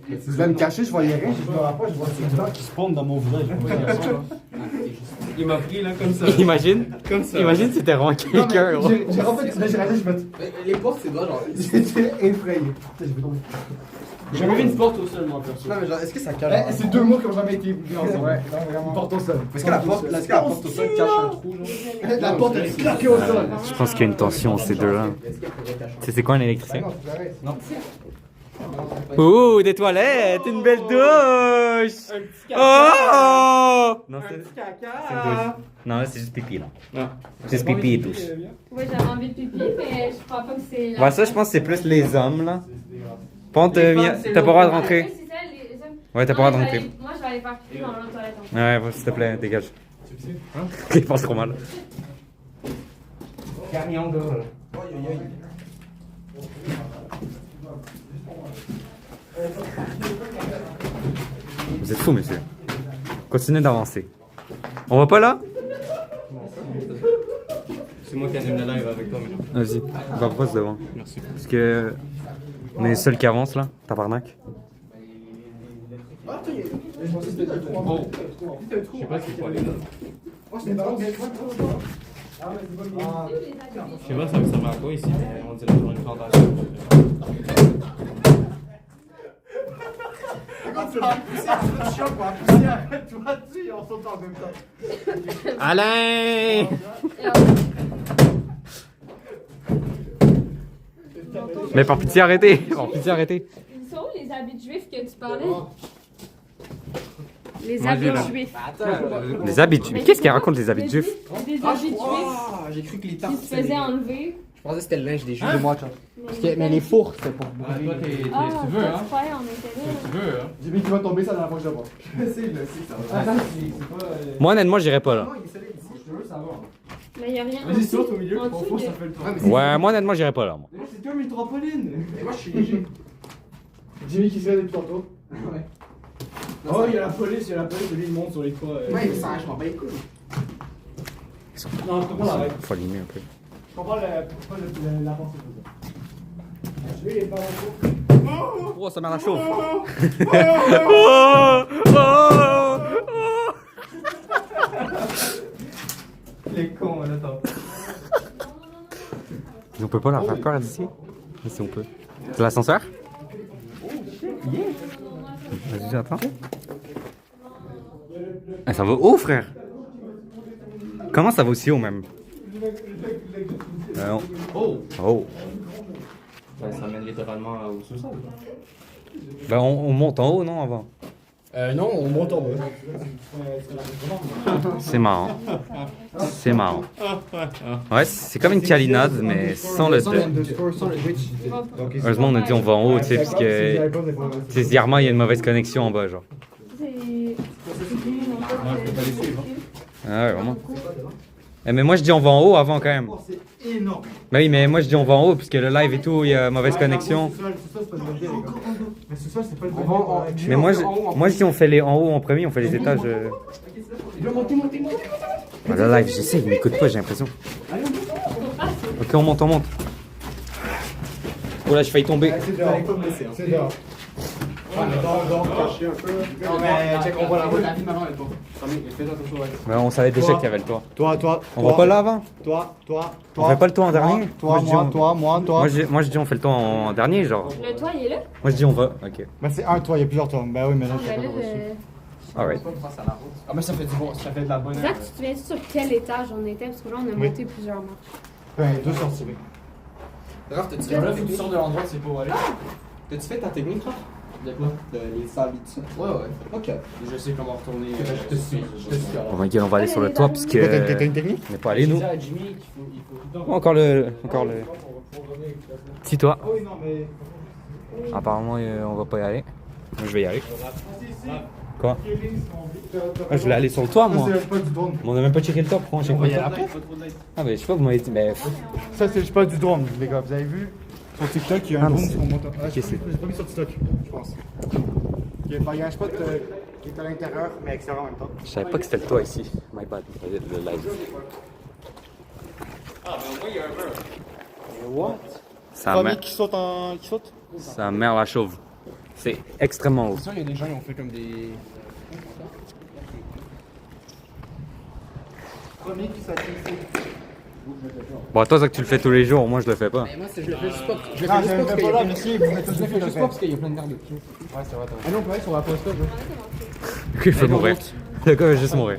Je vais me cacher, je voyais rien, je me rapproche, je vois ces dents qui se pondent dans mon visage. Il m'a pris là comme ça. Imagine. Comme ça. Imagine si t'es vraiment quelqu'un. En fait, j'ai réalisé, je me Les portes, c'est doigt, genre. j'étais effrayé. Putain, je vais tomber. J'ai jamais vu une porte au sol, moi, perso. Non, mais genre, est-ce que ça cache? C'est deux mots qui ont jamais été oubliés ensemble. Ouais. Non, vraiment. Une porte au sol. Est-ce que la porte au sol cache un trou, genre? La porte, elle est claquée au sol. Je pense qu'il y a une tension ces deux-là. Tu sais c'est quoi un électricien? Non, Ouh, des toilettes, une belle douche. Oh. Non, c'est douche. Non, là, c'est juste pipi là. C'est juste pipi et douche. Ouais, j'avais envie de pipi, mais je crois pas que c'est. Ouais, ça, je pense que c'est plus les hommes là. Ponte, t'as pas le droit de rentrer. Oui, c'est ça, les hommes. Ouais, t'as pas le droit de rentrer. Moi, je vais aller faire pipi dans l'autre toilette. Ouais, s'il te plaît, dégage. Il pense trop mal. Triangle. Vous êtes fous, monsieur. Continuez d'avancer. On va pas là? C'est moi qui anime le live avec toi, mais Vas-y, va passe devant. merci. Parce que on est les seuls qui avancent là, tabarnak. Oh. Je sais pas c'est quoi les notes. Je sais pas ça me sert à quoi ici, mais on dirait pour une plantation. Alain! Mais par pitié, arrêtez! Par pitié, arrêtez! Ils sont où les habits juifs que tu parlais? Les Moi, j'ai là. habits juifs. Les habits juifs. Qu'est-ce qu'elle raconte, les habits juifs? Des habits juifs Ah, j'ai cru que les tartes. qui se faisaient enlever. Je pensais que c'était le linge des juifs de moi, mais les fours, c'était pour. Ah, toi, Ah, tu veux, hein? tu croyais, on était là. Tu veux, hein? J'ai mis qu'il va tomber ça dans la fois que je le vois. Moi, honnêtement, j'irais pas là. Mais il n'y a rien. Vas-y, saute au milieu, en on dessous faut, de- ça fait le tour. Ouais, moi, honnêtement, j'irais pas là. Moi. C'est comme une trampoline! Et moi, je suis léger. Jimmy qui se fait depuis tantôt. Ouais. Oh, il y a la police, lui il monte sur les toits. Ouais, mais ça, je m'en bats les couilles. Non, je comprends l'arrêt. Faut allumer un peu. Je comprends la pensée de ça. Je vais les parents. Oh, ça m'a la chauffe! Oh! Oh! Les cons, là, attends. On peut pas leur faire peur d'ici? Si on peut. C'est l'ascenseur? Vas-y, attends. Ah, ça va haut, frère! Comment ça va aussi haut, même? Oh! Oh! Ben, ça mène littéralement au sous-sol. Ben, on monte en haut, non, avant? Non, on monte en bas. C'est marrant. C'est marrant. Ouais, c'est comme une calinade, mais sans le... Sans le Twitch. Heureusement, on a dit on va en haut, tu sais, parce que... Tu sais, hier, il y a une mauvaise connexion en bas, genre. C'est. Ah ouais, vraiment. Eh, mais moi, je dis on va en haut avant, quand même. C'est énorme. Ben oui, mais moi, je dis on va en haut, puisque le live et tout, il y a mauvaise connexion. Ce sol, c'est pas une bonne idée, les gars. Mais ce sol, c'est pas une bonne idée. Mais moi, je dis on fait les en haut en premier, on fait les étages. Montez. Ah, le live, j'essaie, il m'écoute pas, j'ai l'impression. Ok, on monte. Oh là, j'ai failli tomber. C'est dehors. C'est dehors. Dehors, caché un peu. Non, mais check, on voit la route. La vie de maman, elle est pas. Fais attention, ouais. Ben, on savait déjà qu'il y avait le toit. Toi. On va pas là avant? Toi. On fait pas le toit en dernier? Toi. Moi, je dis on fait le toit en dernier, genre. Le toit, il est là? Moi, je dis on va. Ok. Ben, c'est un toit, il y a plusieurs toits. Ben oui, mais là, Non, c'est mais pas là, reçu. Alright. Ah, mais ça fait du bon, ça fait de la bonne. Zach, tu te souviens sur quel étage on était? Parce que là, on a monté plusieurs marches. Ben, deux sorties. Raph, t'as-tu Là, faut que tu sors de l'endroit, c'est pour aller. T'as-tu fait ta technique, Raph? De quoi? Les salles et tout ça. Ouais, ouais. Ok. Je sais comment retourner. Je te suis. Bon, Miguel, on va aller sur le toit puisque. T'as une technique? On n'est pas allé, nous. Je disais à Jimmy qu'il faut tout le temps. Oh, encore le petit toit. Oui, non, mais. Apparemment, on va pas y aller. Moi, je vais y aller. Quoi? Ah, je voulais aller sur le toit, moi. C'est pas du drone. Mais on a même pas checké le toit, pourquoi on check pas le toit? Ah, ben, je sais pas, vous m'avez dit. Ben, Ça, c'est pas du drone, les gars. Vous avez vu sur TikTok, il y a un Ah, mais drone c'est- sur mon moteur. Ah, Ok, c'est- j'ai pas mis sur TikTok, je pense. Il y a un spot qui est à l'intérieur, mais extérieur en même temps. je savais pas que c'était le toit ici. My bad, le live. What? Ça Trois mère, mecs qui sautent ça mère la chauve. C'est extrêmement haut. C'est sûr, il y a des gens qui ont fait comme des. Trois mecs qui sautent ici. Bon, toi, ça que tu le fais tous les jours, moi, je le fais pas. Mais moi, je le fais juste pas. Je le Ah, fais juste pas parce qu'il y a là, plein de. monsieur, vous mettez Je le fais juste pas parce qu'il y a plein de gardes dessus. Ouais, c'est vrai, t'as Ah non, on peut aller sur la poste là. Il faut mourir. Le gars va juste mourir.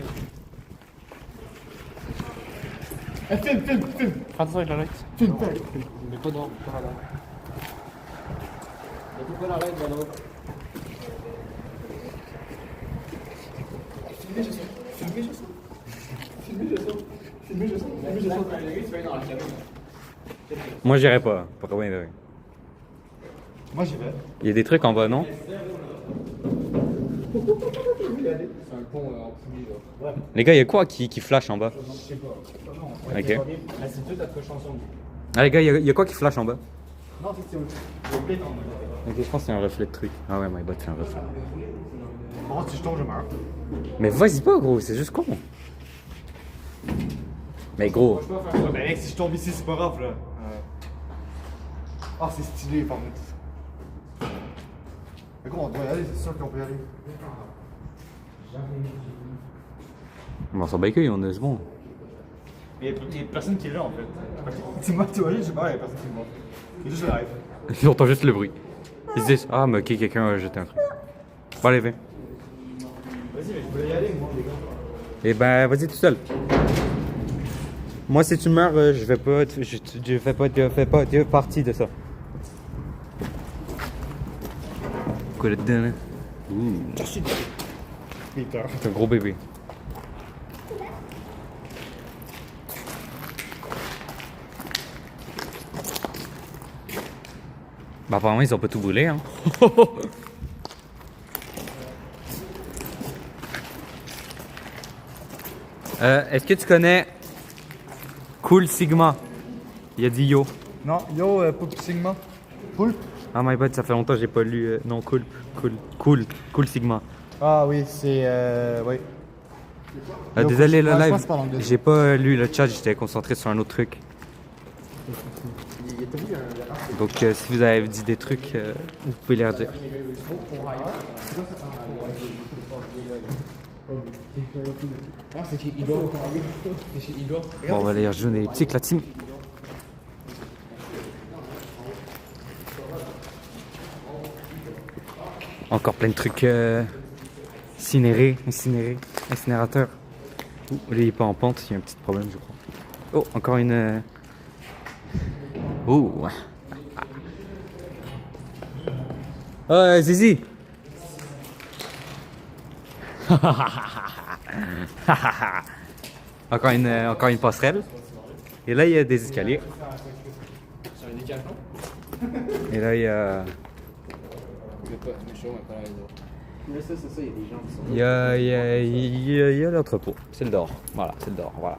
Filme. Fais attention avec la light. Mais pas dans. Pas là. Mais pas la light, là. Moi, j'irai pas. Pas combien de. Moi, j'y vais. Il y a des trucs en bas, non? C'est un pont en poulie là. Les gars, il y a quoi qui flash en bas? Je sais pas. Ok. Mais c'est toute notre chanson. Ah, les gars, il y a quoi qui flash en bas? Non, c'est au pétant. Ok, je pense que c'est un reflet de truc. Ah ouais, my bad, c'est un reflet. Bon, si je tombe, je meurs. Mais vas-y pas, gros, c'est juste con. Mais gros, Ouais, mais mec, si je tombe ici, c'est pas grave, là. Ah, c'est stylé, par contre. Mais gros, on doit y aller, c'est sûr qu'on peut y aller. on s'en bat les couilles, on est bon. Il y a personne qui est là, en fait. Tu vois, je sais pas, il y a personne qui me voit. Il y a juste le live. J'entends juste le bruit. Ils se disent, ah, mais ok, quelqu'un a jeté un truc. Bon, allez, viens. Vas-y, mais je voulais y aller, moi, les gars. Eh ben, vas-y tout seul. Moi, si tu meurs, je vais pas, je fais pas partie de ça. Quoi là-dedans, là? Ouh, Peter. c'est un gros bébé. Bah, apparemment, ils ont pas tout brûlé, hein. Est-ce que tu connais Cool Sigma? Il a dit yo. Non, yo, Poulpe Sigma. Poulpe? Ah my bad, ça fait longtemps que j'ai pas lu. Non, Cool Sigma. Ah oui, c'est. Oui. Yo, Désolé, Cool le Sigma, je live, pense que c'est pas l'anglais. j'ai pas lu le chat, j'étais concentré sur un autre truc. Donc si vous avez dit des trucs, vous pouvez les redire. Ah, c'est chez Igor. C'est chez Igor. Bon, on va aller rejoindre les petits la team. Encore plein de trucs incinérateurs. Ouh, lui il est pas en pente, il y a un petit problème je crois. Oh, encore une... Oh. Oh, Zizi. encore une passerelle. Et là il y a des escaliers. C'est un décathlon. Et là il y a... Mais pas, mais je sais pas la raison. Mais ça, c'est ça, il y a des gens qui sont. Il y a l'entrepôt. C'est le dehors. Voilà, c'est le dehors. Voilà.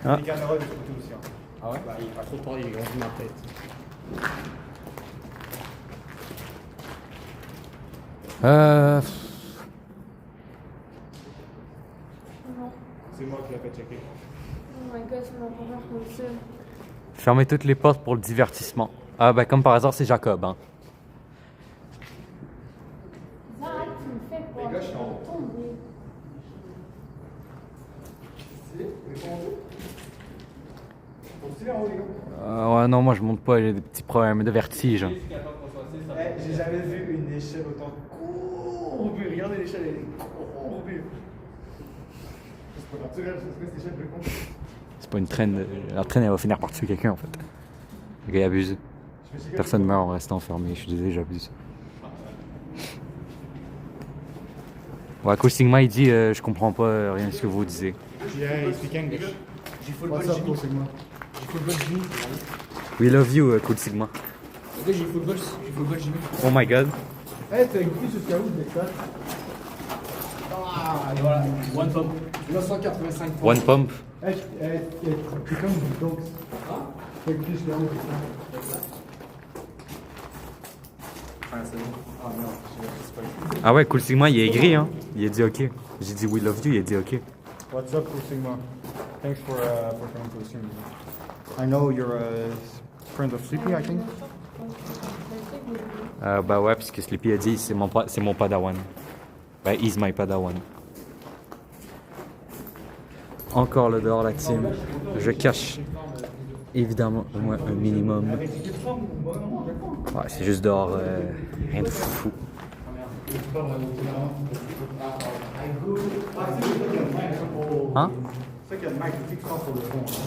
Ah. Les caméras de photo aussi. Hein. Ah ouais? Bah, il fait trop tard, il est grand dans la tête. C'est moi qui l'ai fait checker. Oh my god, ça m'a pas faire comme ça. Fermez toutes les portes pour le divertissement. Ah ben comme par hasard c'est Jacob. Hein. Arrête, tu me fais quoi? Les gars, je suis en tomber. Ouais non moi je monte pas, j'ai des petits problèmes de vertige. J'ai jamais vu une échelle autant courbue. Regardez l'échelle, elle est courbue. C'est pas naturel, c'est quoi cette échelle de con? C'est pas une traîne. La traîne elle va finir par tuer quelqu'un en fait. Le gars il abuse. Personne meurt en restant enfermé, je suis désolé, j'abuse. Ouais, Coach Sigma il dit je comprends pas rien de ce que vous disiez. Yeah, he speak English. What's up, Coach Sigma? We love you, Coach Sigma. J'ai football Jimmy. Oh my god. Hey, t'as écouté jusqu'à où, mec, ça? Ah, et voilà, one pump. 985 points. One pump. Hey, t'es comme donc. T'as écouté jusqu'à où, mec, ça? Ah, c'est bon. Ah, non, c'est pas. Ah ouais, Coach Sigma il est aigri, hein. Il a dit ok. J'ai dit we love you, il a dit ok. What's up, Coach Sigma? Thanks for coming to the stream. I know you're a friend of Sleepy, I think. Bah ouais, parce que Sleepy a dit c'est mon padawan. Bah, he's my padawan. Encore le dehors la team. Je cache évidemment au moins un minimum. Ouais, c'est juste dehors, rien de foufou. Hein?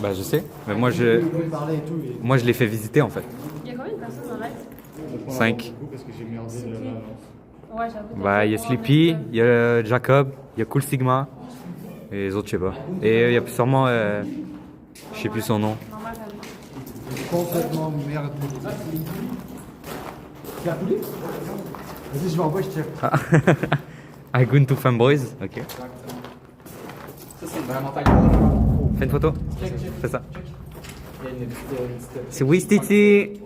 Bah je sais, mais moi je l'ai fait visiter en fait. Il y a combien de personnes dans live? 5. Parce que j'ai merdé le. Ouais, j'avoue. Bah il y a Sleepy, il y a Jacob, il y a Cool Sigma et les autres je sais pas. Et il y a sûrement je sais plus son nom. Normal, quand même. Complètement merdé. Tu as roulé? Vas-y, je m'envoie, je tire. I going to fanboys, ok. Ça, c'est vraiment ta gueule. Fais une photo. Fais ça. Il y a une petite. C'est Wistiti.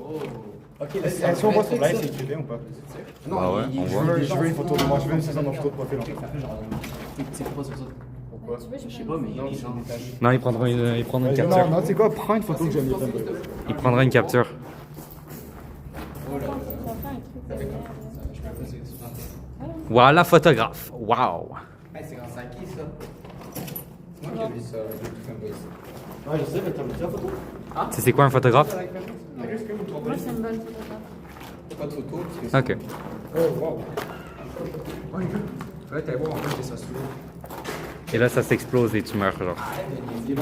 Ok, Est-ce qu'on voit sur live, c'est écrivain ou pas? Non, Bah ouais, il- on il- voit. Je veux une photo de moi, je veux une saison dans photo de profil en fait. C'est pas sur ça. Pourquoi? Je sais pas, mais il y a des gens. Non, il prendra une capture. Non, c'est quoi? Prends une photo que j'aime bien. Il prendra une capture. Voilà, photographe. Wow. C'est grâce à qui ça? C'est moi qui ai vu ça, Ouais, je sais, mais t'as vu la photo? Tu sais c'est quoi un photographe? Moi, c'est une bonne photo. Pas de photo, parce que Ok. Oh, wow. ouais, t'allais voir en fait, j'ai ça sous l'eau. Et là, ça s'explose et tu meurs, genre. Arrête de niaiser.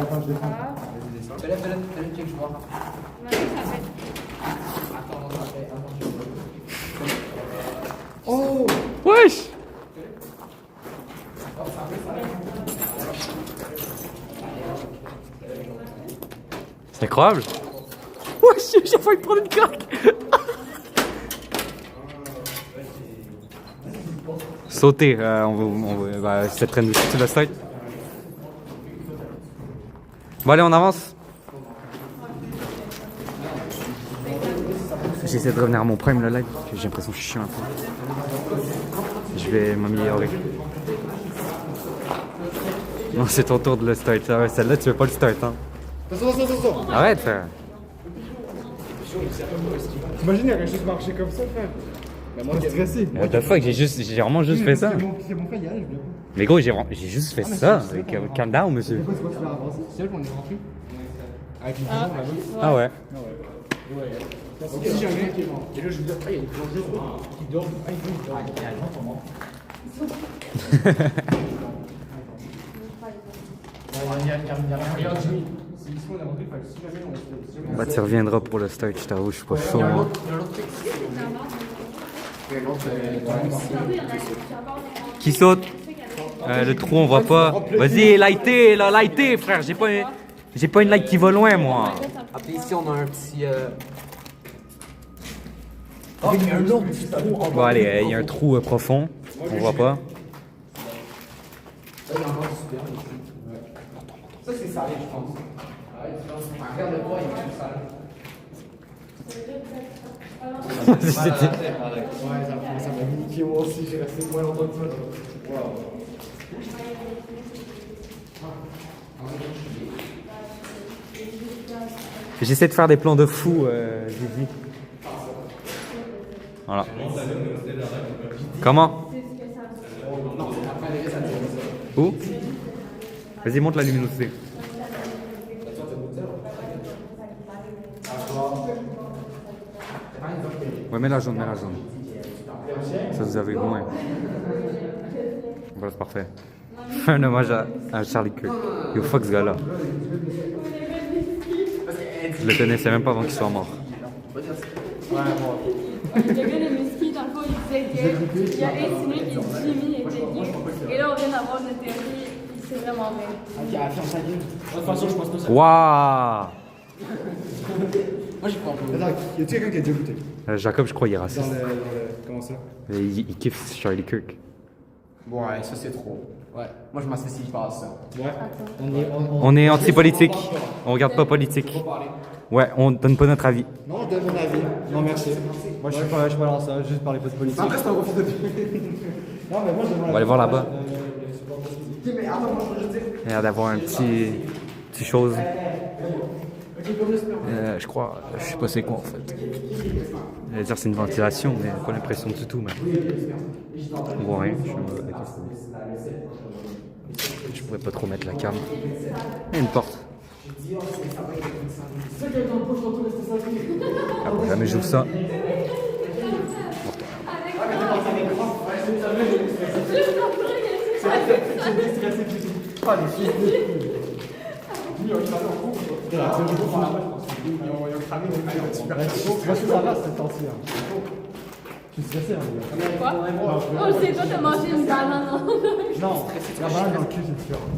Fais-le, check, je vois. Attends, Oh! Wesh! C'est incroyable! Wesh, j'ai failli prendre une claque! Sauter, bah, cette traîne de sur la side. Bon, allez, on avance. J'essaie de revenir à mon prime le live, j'ai l'impression que je suis chiant un peu. Je vais m'améliorer. Non, c'est ton tour de le start. Ah ouais, celle-là, tu veux pas le start, hein. Attention! Arrête, frère. T'imagines, il aurait juste marché comme ça, frère. Mais moi, stressé. What the fuck, j'ai vraiment juste fait ça. C'est mon frère, il arrive, Mais gros, j'ai juste fait ça. Calm down, monsieur. c'est quoi, tu vas avancer? C'est là qu'on est rentré. Avec une vision là-bas. Ah ouais. Si jamais. Et là, je veux dire, il y a des plongeurs qui dorment. Ah, ils dorment. Il y a des gens qui sont morts. Regarde, Jimmy. C'est ici qu'on est rentré. Fait que si jamais on se. Si jamais Bah, tu reviendras pour le start, je t'avoue, je suis pas chaud. il y a un Hein. autre truc. Il y a l'autre ici. Qui saute? Le trou, on voit pas. Vas-y, lightez, là, lightez, frère. J'ai pas une light qui va loin, moi. Après, ici, on a un petit. Oh, il y a un autre petit trou en Bon, bas. allez, il y a un trou profond. On voit pas. Là, il y a encore du super ici. Ça, c'est salé, je pense. Regarde le bois, il est tout salé. Ça m'a niqué moi aussi, j'ai resté moins longtemps que ça. Wow. J'essaie de faire des plans de fou, Zizi. Voilà. Comment? Où? Vas-y, monte la luminosité. Ouais, mets la jaune, mets la jaune. Ça, vous avez loin. Voilà, c'est parfait. Un hommage à Charlie Kirk. Yo, fuck ce gars-là. Je le connaissais même pas avant qu'il soit mort. Le gars de Musky, dans le fond, il disait qu'il a insinué que Jimmy était gay. Et là, on vient d'avoir notre théorie. C'est vraiment vrai. Ok, affirme ta gueule. De toute façon, je pense pas ça. Waouh. Moi, j'y crois un peu. Attends, y a-tu quelqu'un qui a déjà goûté? Jacob, je crois, il est raciste. Comment ça? Il kiffe Charlie Kirk. Bon, ouais, ça c'est trop. Ouais, moi je m'associe pas à ça. Ouais. On est anti-politique. On regarde pas politique. Ouais, on donne pas notre avis. Non, je donne mon avis. Non, merci. Moi, je suis pas dans ça, juste parler pas de politique. Après, c'est un gros fond de Non, mais moi, je donne mon avis. On va aller voir là-bas. Mais attends, moi je veux dire. Il y a l'air d'avoir un petit chose. Je crois, je sais pas c'est quoi en fait. Je vais dire c'est une ventilation, mais pas l'impression du tout. Mais... On voit rien. Je pourrais pas trop mettre la cam. Il y a une porte. Après jamais j'ouvre ça. Moi, je suis là, c'est temps-ci. Je suis stressé, hein, Quoi? Oh, c'est toi, t'as mangé une banane. Non, la banane dans le cul, c'est différent.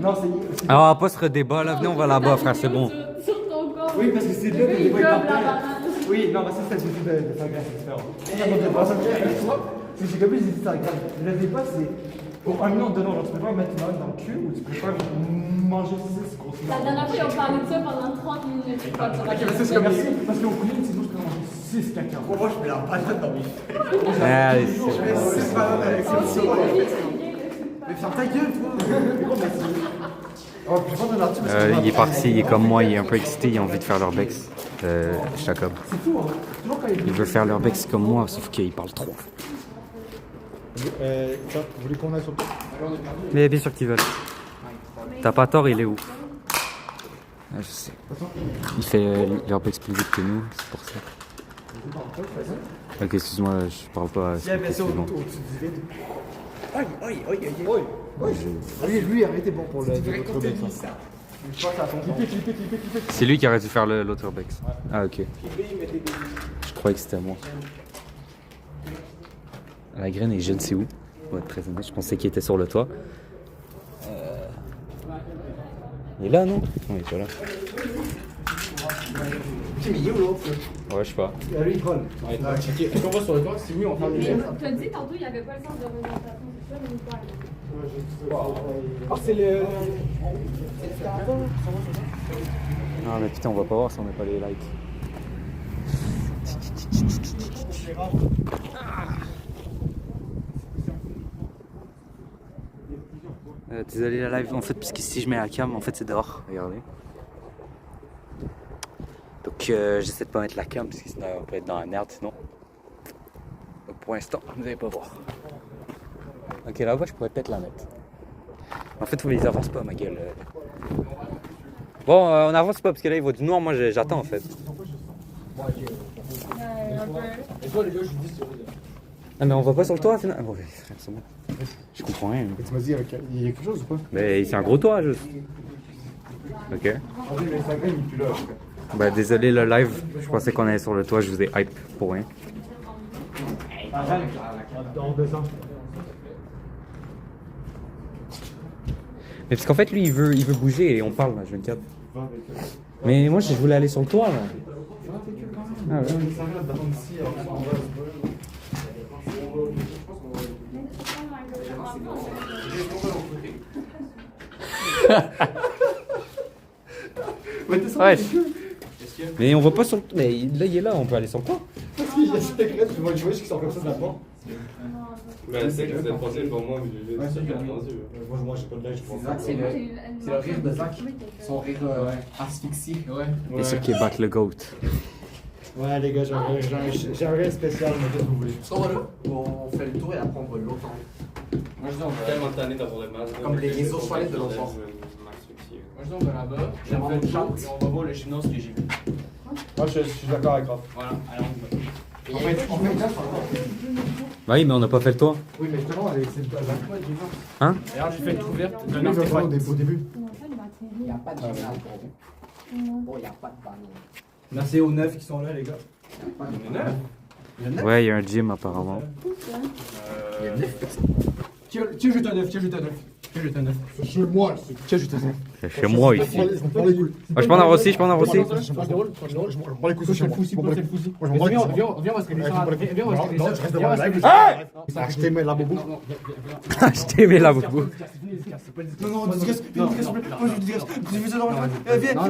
Non, c'est... Alors on va pas se redébat là, venez on va là-bas frère, c'est bon. Sur ton corps. Oui, parce que c'est là que Il les gobe voix la partent. banane. Oui, non, mais ça, c'est le souci de faire grâce, c'est différent. C'est que j'ai compris, j'ai dit ça, regarde. Le débat, c'est pour 1 million de dollars. Genre, tu peux pas mettre une banane dans le cul ou tu peux pas manger 6 grosses La dernière fois, ils ont parlé de ça pendant 30 minutes. Je crois, c'est merci. Parce qu'au coulis, sinon, je peux manger 6 caca. Moi, je mets la banane dans mes cheveux. Allez, Je mets 6 bananes avec ça. Mais ferme ta gueule, toi. Oh, puis je vais dans l'article, parce que il est parti, il est comme moi, il est un peu excité, il a envie de faire l'urbex. Jacob. c'est fou, hein. Toujours quand Il veut faire l'urbex comme moi, sauf qu'il parle trop. Vous voulez qu'on aille sur le toit? Mais bien sûr qu'ils veulent. T'as pas tort, il est où? Ah, je sais. Il fait l'urbex plus vite que nous, c'est pour ça. Ok, excuse-moi, je parle pas. Il y a bien sûr excuse-moi. au-dessus du vide. Lui, arrêtez bon pour le urbex. Je pense à son clipper. C'est lui qui aurait dû faire l'autre urbex. Ah, ok. Je croyais que c'était à moi. La graine est je ne sais où. Pour être très honnête, je pensais qu'il était sur le toit. Il est là, non? Non, il est pas là. Mais il est où l'autre? Ouais, je sais pas. Lui, il vole. Est-ce qu'on va sur le toit? C'est mieux, on ferme les Mais yeux. tu as dit tantôt, il n'y avait pas le sens de représentation. C'est ça, mais il parle. Ah, c'est le. Non, mais putain, on va pas voir si on n'a pas les likes. Désolé la live, en fait, parce que si je mets la cam, en fait, c'est dehors. Regardez. Donc, j'essaie de pas mettre la cam, parce que sinon, on peut être dans la merde, sinon. Donc, pour l'instant, vous n'allez pas voir. Ok, là-bas, je pourrais peut-être la mettre. En fait, vous les avancez pas, ma gueule. Bon, on avance pas, parce que là, il voit du noir, moi, j'attends, en fait. Un peu. Et toi, les gars, je vous dis, c'est Ah, mais on va pas sur le toit, finalement. Ouais, c'est bon. Je comprends rien. Tu m'as dit, il y a quelque chose ou pas? Mais c'est un gros toit, juste. Ok. Ah oui, mais ça il est plus là. Bah, désolé le live, je pensais qu'on allait sur le toit, je vous ai hype pour rien. On descend. Mais parce qu'en fait, lui, il veut bouger et on parle, là, je 24. Mais moi, je voulais aller sur le toit, là. Ah ouais. Ouais. Mais on va pas sur le toit. Mais là, il est là, on peut aller sur le toit. Parce qu'il y a cette crête, je vois les jouets qui sont comme ça de la porte. Ben, c'est que vous êtes passé pour moi, mais j'ai Ouais, c'est juste bien. entendu. Moi, j'ai pas de linge, je pense. C'est le rire de Zach. Son rire asphyxie. Ouais. Et ce qui est back le goat. Ouais, les gars, j'ai un rire spécial, mais qu'est-ce que vous voulez? Est-ce qu'on va là? On fait le tour et après on va l'autre. Moi je dis on va. Tellement tanné d'avoir le masque. Comme les réseaux toilettes de l'autre bord. Moi je dis on va là-bas. J'aimerais une chante et on va voir le gymnase que j'ai vu. Moi, je suis d'accord avec Raph. Voilà, allez on va. On fait une place, Bah oui, mais on n'a pas fait le toit. oui, mais justement, c'est le place. Hein? Regarde, j'ai fait une ouverte de Oui, mais vraiment, au début. Il n'y a pas de gymnase pour vous. Bon, il n'y a pas de panneau. Merci aux 9 qui sont là, les gars. Ouais, il y a un gym apparemment. Tiens, jette un œuf, tiens, jette un œuf. Tiens, jette un œuf. Chez moi, tiens, jette un œuf. C'est chez moi ici. Je m'en bats les couilles. Ah, je peux en avoir aussi, je peux en avoir aussi. Je m'en bats les couilles. Je le fous, Moi, je m'en bats les Viens, couilles. viens, viens, on va se réunir ça. Viens, on va se réunir Non, je ça. reste Viens, devant on va la se live. réunir ça. Je t'ai mis la bobo. Non, Je t'ai aimé là beaucoup. Non, non, disgresse, s'il te plaît. Moi, je disgresse. J'ai vu ça dans la viens, viens,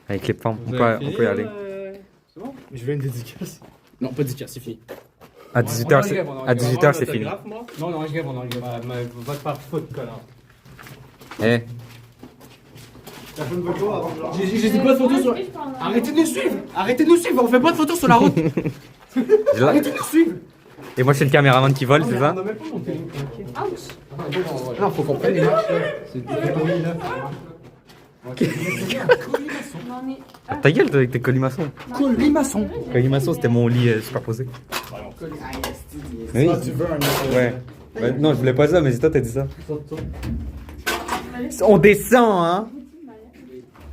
Avec les pommes, on peut y aller. Je veux une dédicace. non, pas dit c'est fini. À 18h, c'est fini. Non, non, je grève, on en grève. Va te faire foutre, connard. Eh, J'ai dit pas de photos sur. Arrêtez de nous suivre! Arrêtez de nous suivre! On fait pas de photos sur la route! Arrêtez de nous suivre! et moi, je suis le caméraman qui vole, c'est ça? Non, faut qu'on prenne les marches. Ta gueule, toi, avec tes colimaçons. Colimaçon! Colimaçon, c'était mon lit superposé. Oui. Ouais. Ouais. Non, je voulais pas ça, mais c'est toi, t'as dit ça. On descend, hein?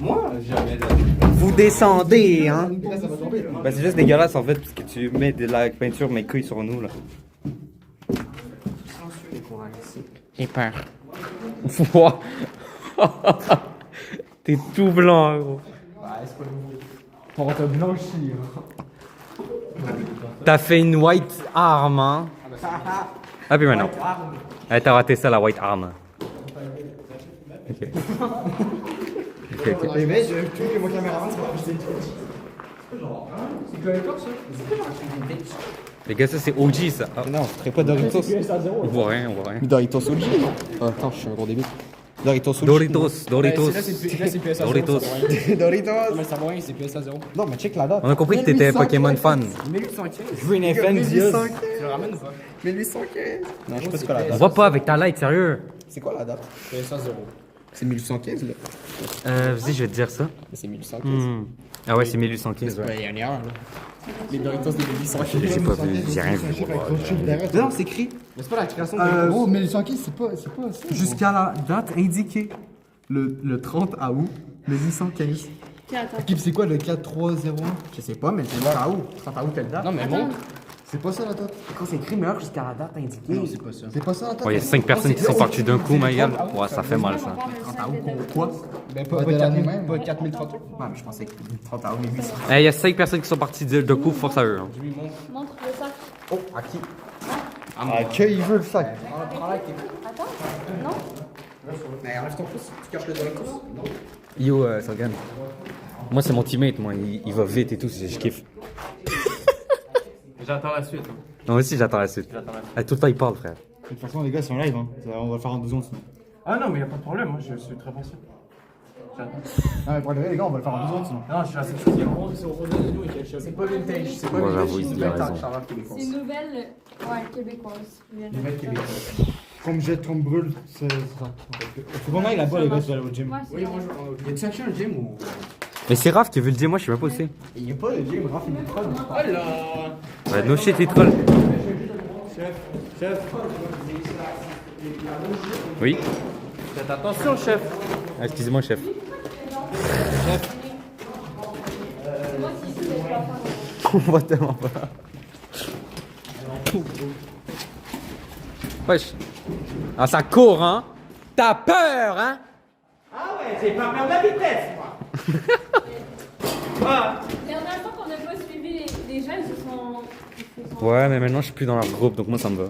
Moi, jamais. Vous descendez, hein? Bah, c'est juste dégueulasse en fait, parce que tu mets de la peinture mes couilles sur nous là. J'ai peur. Wow. T'es tout blanc, gros. Pour te blanchir. T'as fait une white arm, hein? Ah, puis maintenant. Ah, t'as raté ça, la white arm. Ok. Ok, ok. Les mecs, je trouve que mon caméraman, c'est pas juste Les gars, ça c'est OG ça. Ah, non, ce serait pas Doritos. On voit rien, on voit rien. Doritos OG? Attends, je suis un gros débile. Doritos OG. Doritos, Doritos. Là, c'est PS à 0. Doritos. Doritos. Mais ça va rien, c'est PS à 0. Non, mais check la date. On a compris que t'étais Pokémon fan. 1815. Je veux une FN Tu le ramènes ou pas? 1815. Non, je sais pas c'est quoi la On date. voit pas avec ta light, sérieux. C'est quoi la date? PS à 0. C'est 1815 là. Vas-y, je vais te dire ça. Mais c'est 1815. Ah ouais, c'est 1815, ouais. Il y a une erreur là. Les Doritos de 1815. J'ai pas vu, j'ai rien vu. Non, c'est écrit. Mais c'est pas la création de Gros, 1815, c'est pas ça. Jusqu'à la date indiquée. Le 30 août 1815. Attends. Équipe, c'est quoi le 4-3-0? Je sais pas, mais c'est 30 août. 30 août, quelle date? Non, mais bon. C'est pas ça la date. Quand c'est écrit meurt jusqu'à la date indiquée. Non, c'est pas ça. C'est pas ça la date. Ouais, il y a 5 personnes qui sont parties d'un coup, ma gueule. Ouais, ça fait mal ça. Quoi? Ben, Pas de l'année même. pas 4030. Ouais, mais je pensais que 30 août 1800. Eh, il y a 5 personnes qui sont parties d'un coup, force à eux. Hein. Montre le sac. Oh, à qui? Ah, que il veut le sac. Attends. Non? Mais enlève ton pouce, tu caches le Doritos. Yo, Sorgan. Moi, c'est mon teammate, moi. Il va vite et tout, je kiffe. J'attends la suite. Moi aussi, j'attends la suite. Eh, tout le temps, il parle, frère. De toute façon, les gars, c'est en live. Hein. On va le faire en 2 secondes sinon. Ah non, mais y a pas de problème, moi je suis très patient. J'attends. Non, mais pour les gars, on va le faire en 2 secondes sinon. Non, je suis assez patient. C'est pas vintage, c'est pas Moi, vintage. j'avoue, il a raison. C'est une nouvelle. Ouais, québécoise. Comme jette, comme brûle, c'est ça. Faut qu'on aille là-bas, les gars, tu vas aller au gym. Ouais, c'est bon. Y a-tu acheté un gym ou. Mais c'est Raph qui veut le dire, moi, je sais même pas où c'est. Il y a pas de gym, Raph, il est troll. Oh là! Ouais, no shit, les trolls. Chef, Oui? faites attention, chef. Ah, excusez-moi, chef. On voit tellement pas. Wesh. Ah, ça court, hein? T'as peur, hein? J'ai pas peur de la vitesse, moi. La dernière fois qu'on n'a pas suivi les gens, ils se sont. Ouais, mais maintenant, je suis plus dans leur groupe, donc moi, ça me va.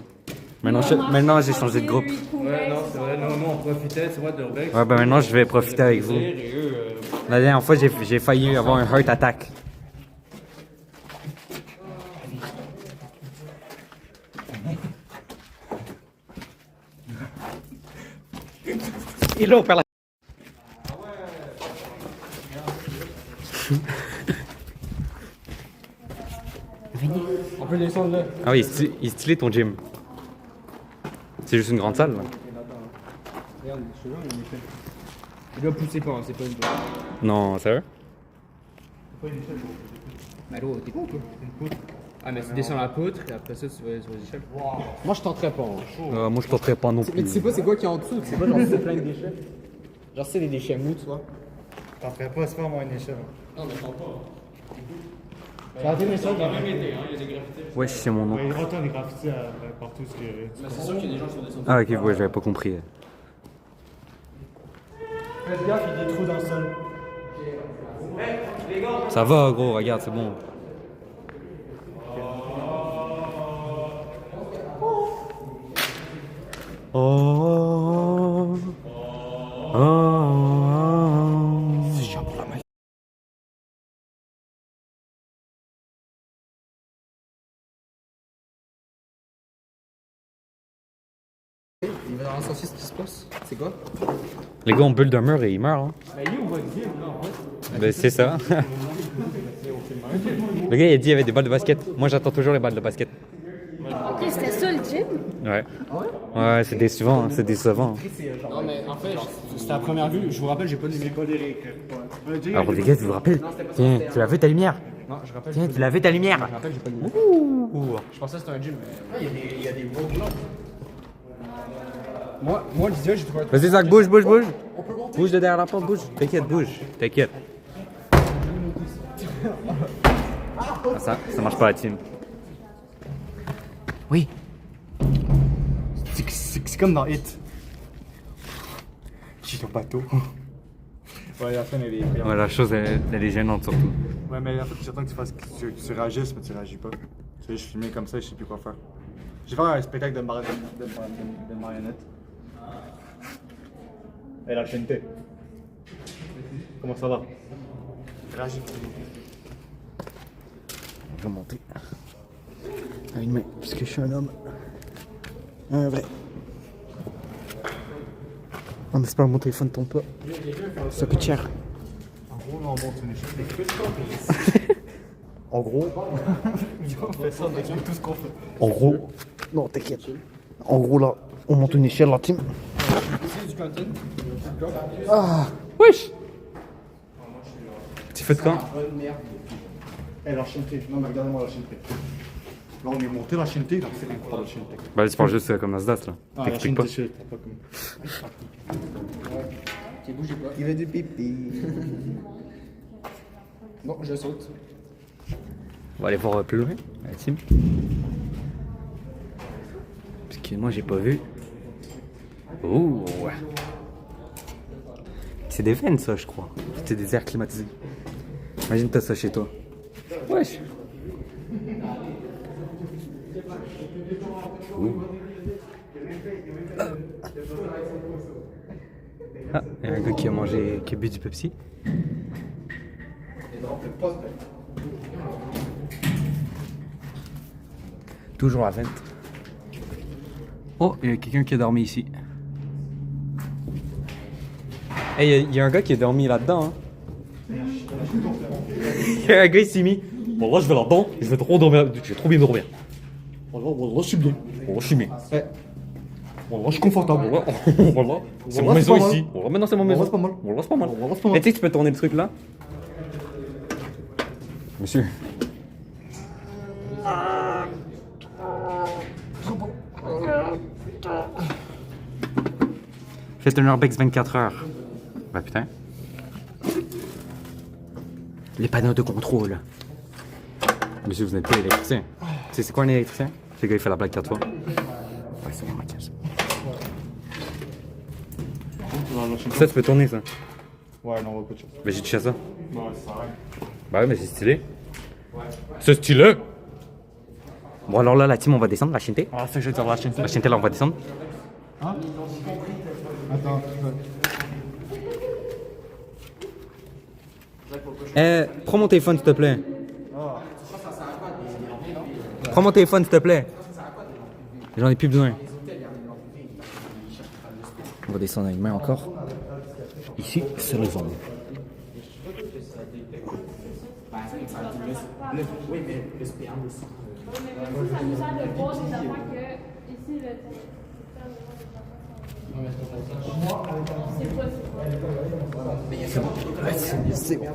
Maintenant, j'ai changé de groupe. Ouais, non, c'est vrai, nous on profitait, c'est moi de l'Urbex. Ouais, ben maintenant, je vais profiter avec vous. Et eux, La dernière fois, j'ai failli avoir un heart attack. Et là, on perd la... On peut descendre là. Ah oui, il est stylé ton gym. C'est juste une grande salle, là. Regarde, je suis là, on est fait. Il doit pousser pas, hein, c'est pas une bonne. Non, sérieux? Mais l'eau, t'es con quoi? Ah, mais tu descends la poutre et après ça, tu vas sur les échelles. Moi, je tenterais pas. Hein. Moi, je tenterais pas non Mais plus. tu sais pas c'est quoi qui est en dessous? Tu sais pas, genre, c'est plein de déchets. Genre, c'est des déchets mous, tu vois. T'en ferais pas super moins une échelle. Non, mais je comprends pas. Regardez mes sols. Dans le même été, hein, il y a des graffitis. Wesh, c'est mon nom. Il y a autant des graffitis partout. Ce que... Mais c'est sûr qu'il y a des gens qui sont descendus. Ah, ok, ouais, j'avais pas compris. Faites gaffe, il y a des trous dans le sol. Ça va, gros, regarde, c'est bon. Oh, oh, oh. C'est chiant pour la main. Il va dans la saucisse, ce qui se passe. C'est quoi? Les gars, on bulle d'un mur et ils meurent. Hein. Mais où va le dire, là, en fait? Ben, c'est ça. Le gars, il a dit qu'il y avait des balles de basket. Moi, j'attends toujours les balles de basket. Ok, c'était ça le gym? Ouais. Ouais, c'est décevant, hein, c'est décevant. Non, mais en fait, c'était la première vue. Je vous rappelle, j'ai pas de lumière. Alors, les gars, tu vous rappelles? Tiens, tu l'as vu ta lumière? Non, je rappelle. Tiens, tu l'as vu ta lumière? Je rappelle, j'ai pas de lumière. Je pensais que c'était un gym. Mais... Il y a des gros blocs. Moi, le disais, j'ai trouvé. Vas-y, Zach, bouge, bouge, bouge. Bouge de derrière la porte, bouge. T'inquiète, bouge. T'inquiète. Ah, ça marche pas la team. Oui. C'est comme dans Hit. J'ai ton bateau. Ouais, la scène, elle est. Ouais, la chose, elle est gênante surtout. Ouais, mais en fait, j'attends que tu réagisses, mais tu réagis pas. Tu sais, je suis filmé comme ça, je sais plus quoi faire. Je vais faire un spectacle de marionnettes. Et la chaîne T. Comment ça va? Réagis. Je vais monter. À une main, puisque je suis un homme. Un vrai. On espère que mon téléphone tombe pas. Ça coûte cher. En gros, là, on monte une échelle. En gros, on fait ça, on explique tout ce qu'on fait. En gros, non, t'inquiète. En gros, là, on monte une échelle, la team. Ah, wesh! Tu fais de quand? Eh, la chaîne T. Non, mais regardez-moi la chaîne T. Là, on est monté la chaîne T, donc c'est incroyable la chaîne T. Bah, tu parles juste comme Nasdaq, là. Ah, la T'expliques chaîne pas. T, je sais pas comme. Il veut du pipi. Bon, je saute. On va aller voir plus loin, la team. Parce que moi, j'ai pas vu. Oh, ouais. C'est des veines, ça, je crois. C'est des airs climatisés. Imagine t'as ça chez toi. Wesh. Ouh. Ah, il y a un gars qui a mangé, qui a bu du Pepsi. Toujours à 20. Oh, il y a quelqu'un qui a dormi ici. Hey, il y a un gars qui a dormi là-dedans. Hein. Il y a un gars ici mis. Bon, là, je vais là-dedans. Je vais trop dormir. Je vais trop bien dormir. Voilà, je suis bien. Bon, je suis bien. Voilà, je suis confortable. Voilà, voilà. C'est mon Voilà, maison c'est pas ici. Voilà, maintenant c'est mon maison. Voilà, c'est pas mal. Voilà, c'est pas mal. Voilà, c'est pas Et mal. tu sais que tu peux tourner le truc là. Monsieur. Faites un Urbex 24 heures. Bah putain. Les panneaux de contrôle. Monsieur, vous n'êtes pas électricien. Tu sais, c'est quoi un électricien? C'est le gars qui fait la blague 4 fois. Ouais, c'est mon maquillage. Ça, tu peux tourner ça. Ouais, non, on va pas de chance. Mais j'ai touché à ça. Ouais, c'est vrai. Bah ouais, mais c'est stylé. C'est stylé! Bon, alors là, la team, on va descendre, la chinté. Ah, c'est que je vais dire la chaîne T. La chinté, là, on va descendre. Attends, Prends mon téléphone, s'il te plaît. Prends mon téléphone, s'il te plaît. J'en ai plus besoin. On va descendre à une main encore. Ici, c'est le zone. Oui, mais le spécial aussi. Mais même si ça nous sert de voir des affaires que ici, le c'est quoi?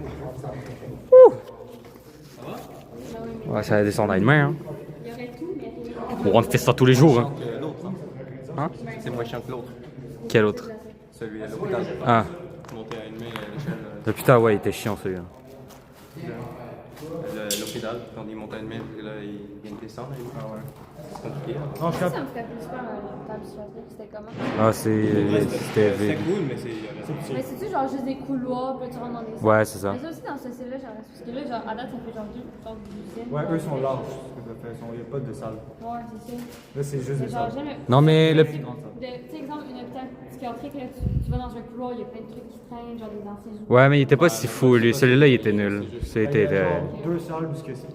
Ouais, ça va descendre à une main. Hein. Il y aurait tout, mais Bon, on fait ça tous les jours. Hein. L'autre, hein? Hein? C'est moins chiant que l'autre. Quel autre? Celui à l'hôpital. Ah, monter à une main à l'échelle. Putain, ouais, il était chiant celui-là. L'hôpital, quand il monte à une main, puis là, il vient de descendre. Ah ouais. C'est compliqué. Hein. Non, je Ça capte. me ferait plus peur à l'hôpital psychiatrique, c'était comment? Ah, C'était c'était. cool, mais c'est. Mais c'est-tu genre juste des couloirs, puis là, tu rentres dans des salles? Ouais, c'est ça. Mais ça aussi, dans ce style-là, j'aimerais parce que là, genre, à date, ça fait genre d'usine. Ouais, eux sont larges. Il n'y a pas de salle. Ouais, c'est ça. Là, c'est juste Mais des genre, salles. j'aime. Non, mais le. Tu sais, exemple, un hôpital psychiatrique, là, tu vas dans un couloir, il y a plein de trucs qui traînent, genre des anciens joueurs. Ouais, mais il était pas si fou, lui. Celui-là, il était nul. Il y C'était. a genre 2 salles, parce que c'est.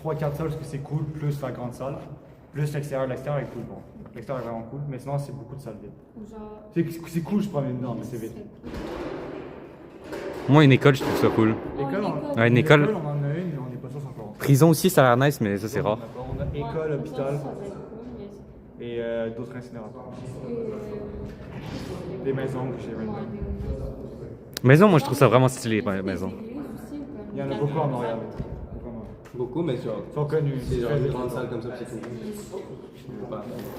3-4 salles, parce que c'est cool, plus la grande salle. Plus l'extérieur. L'extérieur est cool, bon. L'extérieur est vraiment cool, mais sinon, c'est beaucoup de salles vides. Ou genre. C'est cool, je promène dedans, mais c'est vide. Moi, une école, je trouve ça cool. École, Ouais, une école. on en a une, mais on n'est pas sûr encore. Prison aussi, ça a l'air nice, mais ça, c'est rare. On a école, hôpital Ça va être cool, mais- et d'autres incinérateurs. Des maisons que j'ai random. Maison, moi, je trouve ça vraiment stylé, ouais, maison. Il y en a beaucoup en Montréal. Beaucoup, mais genre. Ils sont connus. C'est genre une grande salle comme ça, puis c'est tout.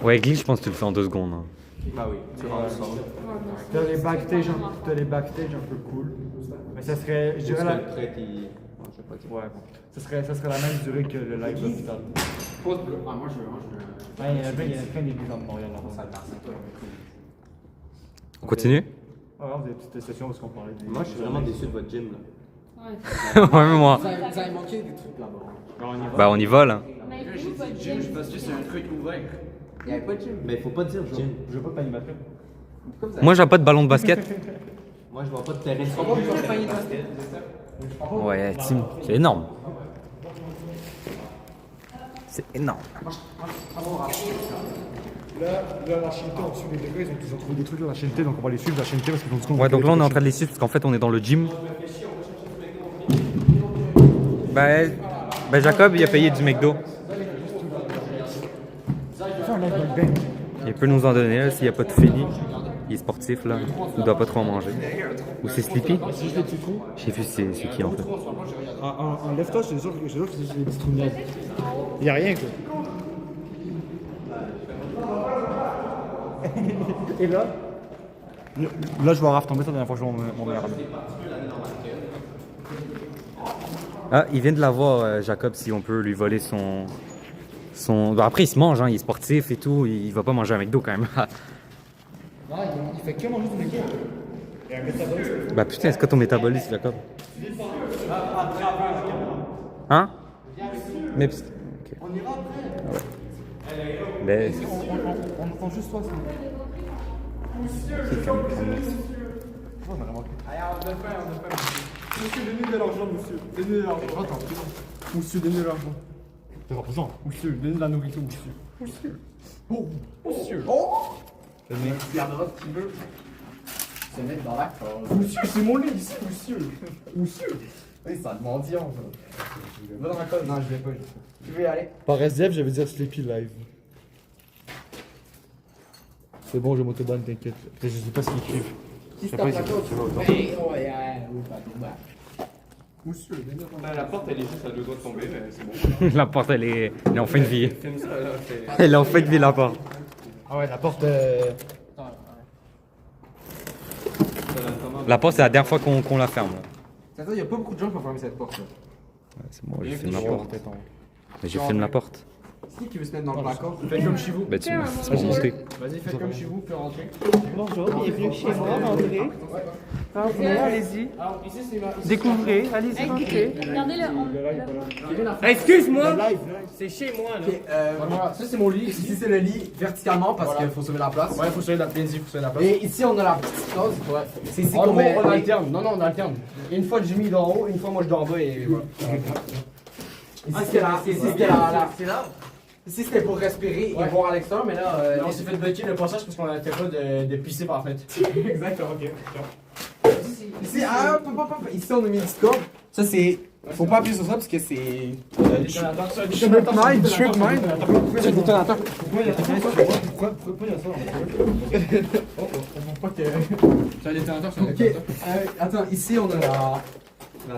Ouais, Glitch, je pense que tu le fais en 2 secondes. Hein. Bah oui, tu rentres ça. T'as les backstage un peu cool. Mais ça serait, je dirais Parce la... que le prêtre, il. Non, je sais pas dire. Ouais, bon. Ça serait la même durée que le live d'hôpital. Pause bleu. Ah, moi je veux. Ouais, il y a plein d'églises en Montréal là-bas. On continue? Ouais, on faisait des petites sessions parce qu'on parlait des... Moi, je suis vraiment déçu de votre gym, là. Ouais, mais moi. Vous avez manqué des trucs là-bas. Bah, on y va, là. Mais où votre gym? Parce que c'est un truc ouvert. Il n'y avait pas de gym. Mais faut pas dire gym. Je veux pas t'animateur. Moi, j'ai pas de ballon de basket. Moi, je vois pas de terrain. Ouais, Tim, c'est énorme. C'est énorme. Là, la chaîneté, on suit les degrés, ils ont trouvé des trucs dans la chaîneté, donc on va les suivre la chaîneté parce qu'ils ont dit qu'on Ouais, donc là, on est en train de les suivre parce qu'en fait, on est dans le gym. Bah, Jacob, il a payé du McDo. Il peut nous en donner, là, s'il n'y a pas de fini. Il est sportif, là. Il doit pas trop en manger. Ou c'est Sleepy? Je sais plus c'est qui, en fait. En lève-toi, je te jure que c'est des petits trous de merde. Il n'y a rien, quoi. Et là, je vois Raph tomber, c'est la dernière fois que je vois mon meilleur ami. Ah, il vient de l'avoir, Jacob, si on peut lui voler son... Bah, après, il se mange, hein, il est sportif et tout. Il va pas manger un McDo, quand même. Non, il fait que manger du McDo. Il y a un métabolisme. Bah putain, c'est quoi ton métabolisme, Jacob? Hein? Mais... ok. On ira après. Ouais. Mais... On entend juste toi, ça. On a remarqué. Monsieur, donnez de l'argent, monsieur. Donnez de l'argent. Attends, monsieur, donnez de l'argent. T'as l'argent. Monsieur, donnez de la nourriture, monsieur. Monsieur. Oh, monsieur. Oh! Le mec gardera qui veut se mettre dans la corde. Monsieur, c'est mon lit ici, monsieur. Monsieur. Oui, c'est un mendiant. Va dans la corde. Non, je vais pas. Tu veux y aller? Par SDF, j'avais dire Sleepy Live. C'est bon, je m'autobanne, t'inquiète. Je sais pas ce qu'ils écrivent. Qui se tape la corde? Monsieur, La porte, elle est juste à 2 doigts de tomber, mais c'est bon. La porte, elle est en fin de vie. Filme ça, là. Elle est en fin de vie, la porte. Ah ouais, la porte. La porte, c'est la dernière fois qu'on la ferme. Là. C'est-à-dire, il n'y a pas beaucoup de gens qui ont fermé cette porte. Là. Ouais, c'est bon, je filme la porte. Mais je filme la porte. C'est qui veut se mettre dans le placard? Faites comme chez vous. Bah, c'est pas monté. Vas-y, faites comme chez vous, puis rentrez. Bonjour, bienvenue chez moi, rentrez. Rentrez, allez-y. Découvrez, allez-y, rentrez. Regardez le. Excuse-moi, c'est chez moi, là. Voilà, ça c'est mon lit. Ici c'est le lit verticalement parce qu'il faut sauver la place. Ouais, faut sauver la plaisir, faut sauver la place. Et ici on a la petite case. Ouais. C'est ici En qu'on gros, met. on alterne. Non, on alterne. Une fois Jimmy dort en haut, une fois moi je dors en bas et voilà. Ici c'était ici c'était pour respirer et voir à l'extérieur, mais là. On s'est fait bloquer le passage parce qu'on n'arrêtait pas de pisser par la fenêtre. Exactement, ok. Ici, ici on a mis une petite corde. Ça c'est. Faut pas appuyer sur ça parce que c'est. Trick mine. Pourquoi j'ai un détonateur? Pourquoi il y a C'est un détonateur, c'est un détonateur. Attends, ici on a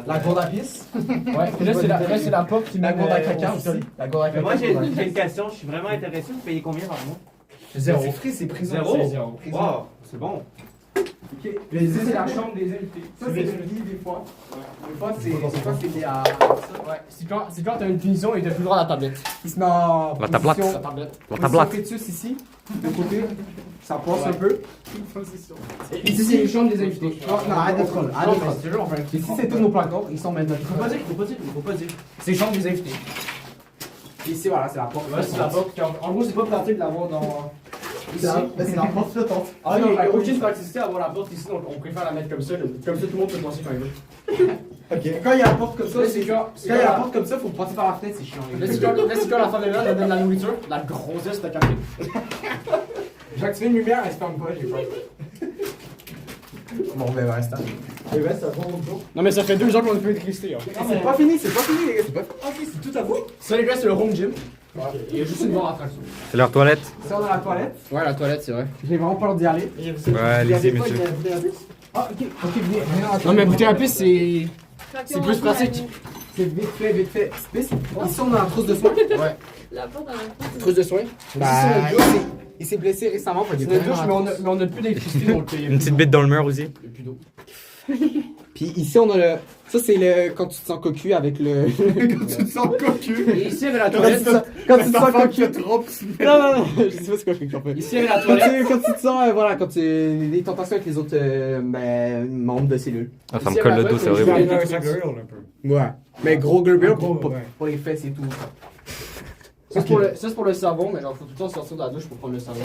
la gourde à pisse. Ouais, et là c'est la porte qui La mène gourde à caca aussi. La gourde à caca. Moi j'ai une question, je suis vraiment intéressé, vous payez combien par mois? Zéro. C'est free, c'est prison. Zéro? C'est zéro. Wow, c'est bon. Ok. Mais ici, c'est la chambre des invités. Ça, c'est le lit des fois. Des fois, c'est lié à ça. Ouais. C'est quand t'as une punition et t'as plus le droit à la tablette. Il se met en. La tablette. position- La tablette. La tablette. Fœtus ici, de côté. Ça passe un peu. Et ici, c'est les chambres des invités. Non, arrête de troll. Arrête de troll. Ici, c'est tous nos placards. Ils sont maintenant. Faut pas dire. C'est les chambres des invités. Et ici, voilà, c'est la porte. Ouais, c'est la porte. En gros, c'est pas pratique de l'avoir dans. Ici, c'est la porte flottante. Ah non, il n'y a aucune praticité à avoir la porte ici, donc on préfère la mettre comme ça. Comme ça, tout le monde peut passer quand il veut. Ok. Quand il y a la porte comme ça, c'est quand il y a la porte comme ça, faut passer par la fenêtre, c'est chiant. Là, c'est quand la femme est là, elle donne la nourriture, la grossesse de café. J'ai activé une lumière, elle se ferme pas, j'ai peur. Bon, ben, ouais, c'est et ben, ça va prendre jour. Non, mais ça fait 2 ans qu'on a plus d'électricité. C'est pas fini, les gars, c'est pas. Ok, c'est tout à vous. Ça, les gars, c'est le home gym. Il y a juste une bonne attraction. C'est leur toilette. Ça, on a la toilette. Ouais, la toilette, c'est vrai. J'ai vraiment peur d'y aller. Ouais, allez-y, monsieur. Ah, ok, venez. Non, mais bouteille à pisse, c'est plus pratique. C'est vite fait. Ici, on a la trousse de soins. Ouais. La porte en Trousse de soins. Il s'est blessé récemment. C'est une douche, mais on a plus d'électricité. Une petite bite dans le mur aussi. Il n'y a plus d'eau. Puis ici, on a le. Ça, c'est le. Quand tu te sens cocu avec le. Quand tu te sens cocu. Et ici, il y avait la toilette. Quand tu te sens cocu. Non. Je sais pas ce que je fais. Ici, il y avait la toilette. Quand tu te sens. Voilà, quand tu. Des tentations avec les autres membres de cellules. Ah, ça me colle le dos, c'est horrible. Ouais. Mais gros gurgle pour les fesses et tout. Ça, c'est pour le savon, mais genre, faut tout le temps sortir de la douche pour prendre le savon.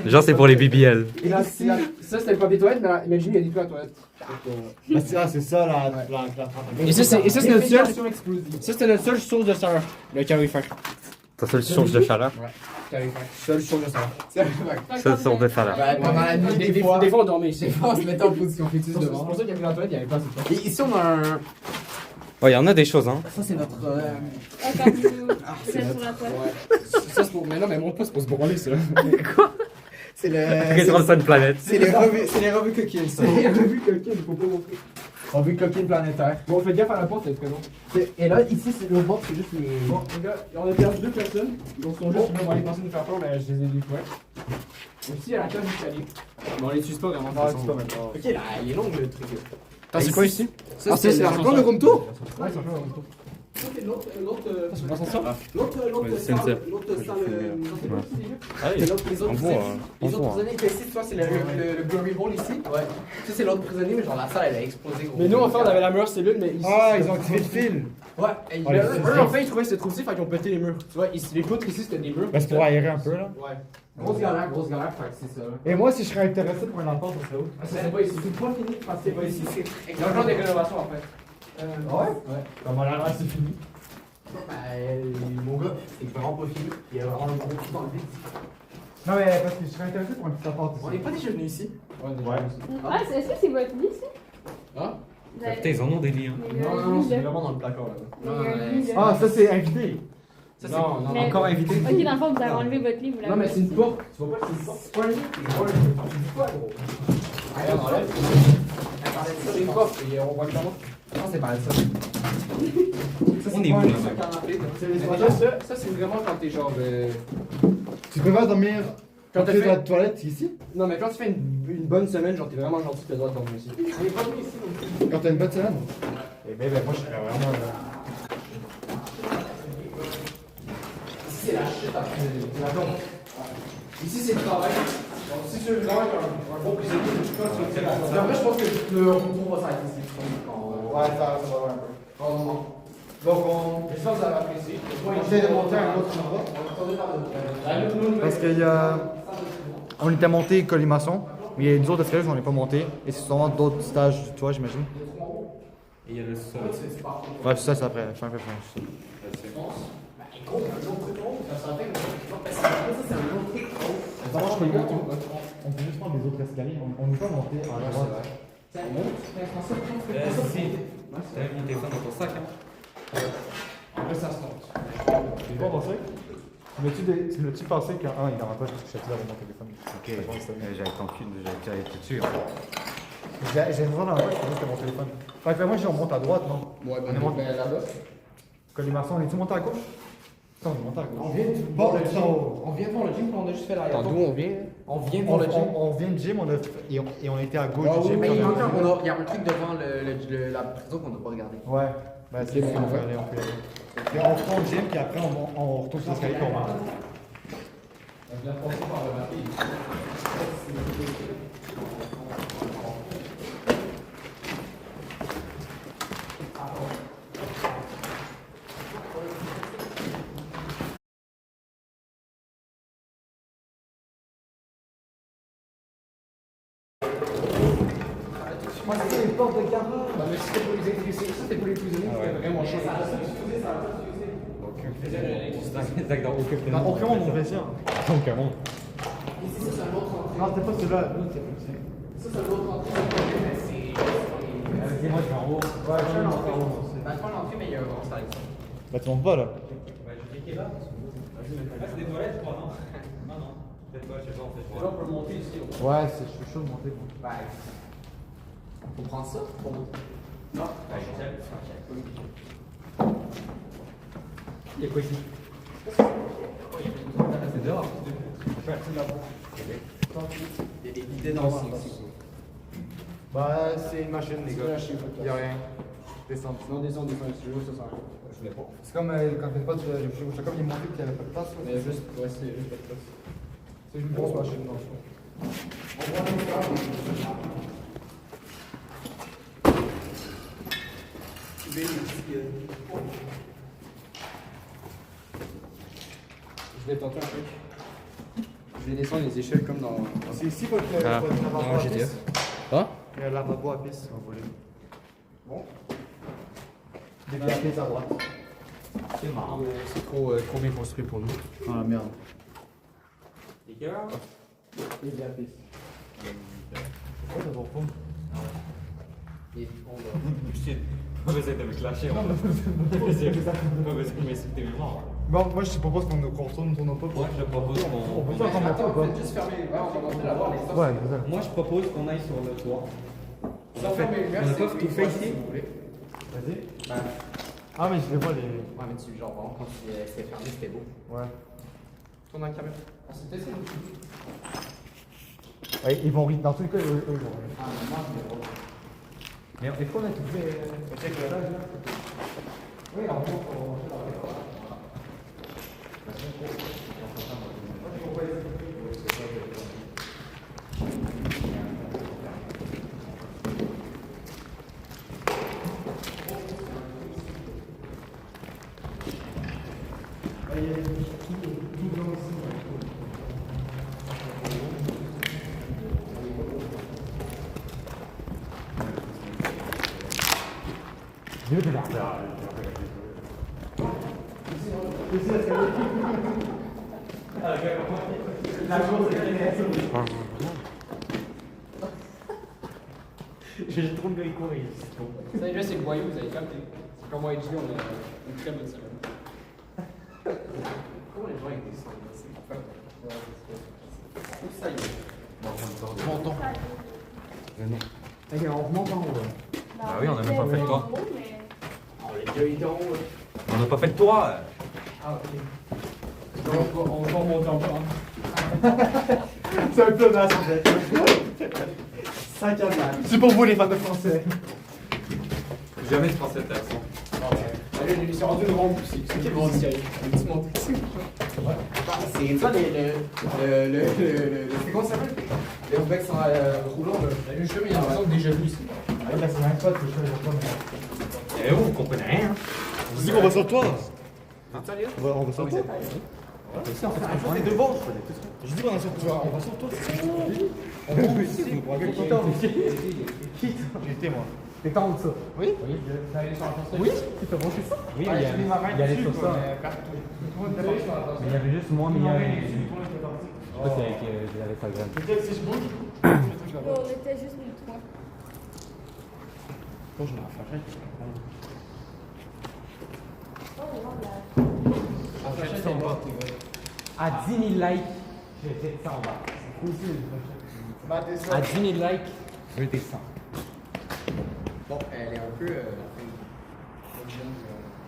Genre, c'est pour les BBL. Et là, ça, c'était le papier toilette, mais là, imagine, il y a des trucs à la toilette. C'est ça la. Et ça, c'est notre seule. Ça, c'était notre seule source de chaleur. Le calorifère. Ta seule source de chaleur. Ouais. Calorifère. Seule source de chaleur. Seule source de chaleur. Pendant la nuit, des fois, on dormait ici. On se mettait en position fœtus devant. C'est pour ça qu'il y avait la toilette, il n'y avait pas cette place. Et ici, on a un. Ouais, il y en a des choses, hein. Ça, c'est notre. Quand vous êtes sur la toilette. Ouais. Ça, c'est pour. Mais non, mais montre pas, c'est pour se branler, ça. Quoi? C'est le. Qu'est-ce sur une planète? C'est les revues coquines, ça. Les revues coquines, il faut pas montrer. Revues coquines planétaires. Bon, faites gaffe à la porte, c'est très long. Et là, ici, c'est le bord, c'est juste les. Bon, les gars, on a perdu 2 personnes. Donc, ils sont juste là, on va aller penser nous faire peur, mais je les ai découverts. Aussi, il y a la cage d'escalier. Bon, on les suit pas vraiment. Ok, là, il est long le truc. C'est quoi ici? Ça, c'est encore le room tour? Ouais, c'est encore le room tour. L'autre prisonniers étaient ici, tu vois, c'est le glory hole ici. Ouais. Ça, c'est l'autre prisonnier, mais genre la salle, elle a explosé. Mais nous, enfin, on avait la meilleure cellule, mais ici. Ah, ils ont activé le fil. Ouais, eux, enfin, ils trouvaient que c'était trop petit, fait qu'ils ont pété les murs. Tu vois, les poutres ici, c'était des murs. C'est pour aérer un peu, là. Ouais. Grosse galère, fait que c'est ça. Et moi, si je serais intéressé pour un enfant, ça serait où? C'est pas ici. C'est pas fini, parce que c'est pas ici. Il y a encore des rénovations, en fait. Ouais? Ouais. Comment là, c'est fini? Bah, mon gars, c'est vraiment pas fini. Il y a vraiment un gros trou dans le vide. Non, mais parce que je serais intéressé pour un petit appart ici. On n'est pas déjà venu ici? Ouais. Ah, est-ce que c'est votre lit, ça? Ah? Putain, ils en ont des lits, hein. Non, c'est vraiment dans le placard là-bas. Ah, ça c'est invité. Non, Mais- encore invité. Ok, dans le fond, vous avez enlevé votre lit, vous l'avez. Non, mais c'est une porte. Tu vois pas que c'est une porte? C'est pas un lit. Tu dis quoi, gros? Allez, on enlève. Elle parlait de ça, une porte. Et on voit comment? Non, c'est pas ça. On est où, là? Ça, c'est vraiment quand t'es genre. Tu peux pas dormir Quand quand t'as tu fait- la toilette ici? Non, mais quand tu fais une bonne semaine, genre t'es vraiment gentil, t'as le droit de dormir ici. On est pas venu ici non plus. Quand t'as une bonne semaine? Eh ben, moi je serais vraiment. Ici, c'est la chute après. C'est la tombe. Ici, c'est le travail. Donc, si tu veux vraiment être un bon prisonnier, tu peux se dire. Après, je pense que le retour va s'arrêter ici. Ouais, ça va un peu. Donc J'espère que vous avez apprécié. on essaie de monter un autre endroit. Parce qu'il y a. On était monté colimaçon, mais il y a des autres escaliers qu'on n'est pas monté. Et c'est sûrement d'autres stages du toit, j'imagine. Et il y a le sol. Ouais, ça, c'est après. Fin. On peut juste prendre les autres escaliers. On n'est pas monté en droite. Si. T'as mis mon téléphone dans ton sac, hein. Après, ça se tente. Tu pas pensé? Tu l'as-tu pensé quand. Ah, il n'en a pas, je suis dans mon téléphone. Ok, j'avais ton cul, j'avais été sûr. J'ai une voix dans la voix, je pensais que c'était mon téléphone. Fait que moi, on monte à droite, non? Ouais, on est monté là-bas. Colimaçon, on est-tu monté à gauche? Attends, je monte. On vient de Bon, voir le tout gym. en haut. On vient de voir le gym, puis on a juste fait l'arrière. Attends, d'où on vient? On vient de voir le gym. On vient de gym, et on était à gauche Ah du oui, gym. mais puis il on a- y a un truc devant la prison qu'on n'a pas regardé. Ouais, bah c'est ça, on peut y aller, on peut y aller. Et on reprend le gym, puis après on retourne sur l'escalier pour on monte. C'est les portes de garage. Bah, mais c'était pour les électriciens, ça c'était pour les prisonniers, c'était vraiment chaud. Dans aucun monde, on fait ça. Aucun monde. Ici, ça c'est un autre entrée. Non, c'était pas celui-là, l'autre c'est plus. Ça c'est un autre entrée, mais c'est. Dis-moi, je vais en haut. Ouais, je vais en haut. Bah, c'est pas l'entrée, mais il y a un grand style. Bah, tu montes pas là. C'est des toilettes, je crois, non? Non, non. Peut-être pas, je sais pas, en fait. Là, on peut monter ici. Ouais, je suis chaud de monter. Bah, faut prendre ça pour monter. Non, bah, je sais. Il y a quoi ici? C'est dehors. Il y a des guidés dans le ici. Bah, c'est une machine, les gars. Il y a rien. Descends. Non, descends, ça sert à rien. Je voulais pas. C'est comme quand t'es pas, je sais comme il est monté qu'il n'y avait pas de place. Mais juste, ouais, c'est juste pas de place. C'est une grosse machine dans le fond. Je vais tenter un truc. Je vais descendre les échelles comme dans. C'est ici votre lavabo à pisse. Hein? Il y a un lavabo à pisse, si vous voulez. Bon. Des à pisse à droite. C'est marrant. C'est trop bien construit pour nous. Ah merde. Les gars? Les biens à pisse. Pourquoi ça va pas? Et on va. Putain, pas besoin de me clasher. Pas besoin de m'insulter, mais mort. Bon, moi je te propose qu'on retourne ton pas. Moi, je propose qu'on. On peut faire comme Attends, ou pas? faites juste fermer les lumières, on va monter là-bas. Ouais, c'est ça. Moi, je propose qu'on aille sur le toit. Sans fermer les lumières, on a c'est pas tout fait ici? si vous voulez. Vas-y. Ben, Ah, mais je les vois les. ouais, mais tu, genre, vraiment, quand c'était fermé, c'était beau. Ouais. Tourne dans la caméra. Ah, c'était ça. Ouais, ils vont rire. Dans tous les cas, eux, ils vont rire. Ah, mais moi, je vais voir. Mais est-ce qu'on a tout fait l'éclairage là? Oui, on va manger dans la caméra. J'ai trop de courir. Ça, déjà, c'est le voyou, vous avez capté. C'est comme moi et Gilles, on a une très bonne semaine. Comment les gens ils descendent? C'est pas ça y est. Montons. Ok, on remonte en haut. Ah oui, on a même pas fait le toit. On les deux, ils sont en haut. On n'a pas fait le toit. Ah, ok. Donc, on va remonter en bas. C'est un peu naze en fait. 5 à 4. C'est pour vous les fans de français. Jamais je pensais à ça. Allez, je suis rendu le rond aussi. C'est quel bon ciel? Un petit monté. C'est ça, c'est comment ça s'appelle? Les becs sont roulants, là. T'as vu le chemin, il y a l'impression que déjà vu ici. Ah, là, c'est un spot que je fais Eh oh, vous comprenez rien. Je dis qu'on va sur le toit. Sérieux? On va sur le toit. On est devant. Je dis qu'on va sur le toit. On va sur le toit. On va ici. J'étais moi. T'es en haut de ça? Oui. Oui, Tu peux brancher ça? oui, il y a les sur ça. Mais il y avait juste moi, mais il y avait. Je sais pas si avec la graine. Peut-être si je bouge. On était juste nous trois. Bon, je vais la faire. À 10 000 likes, je vais ça en bas. À 10 000 likes, je descends. Bon, elle est un peu.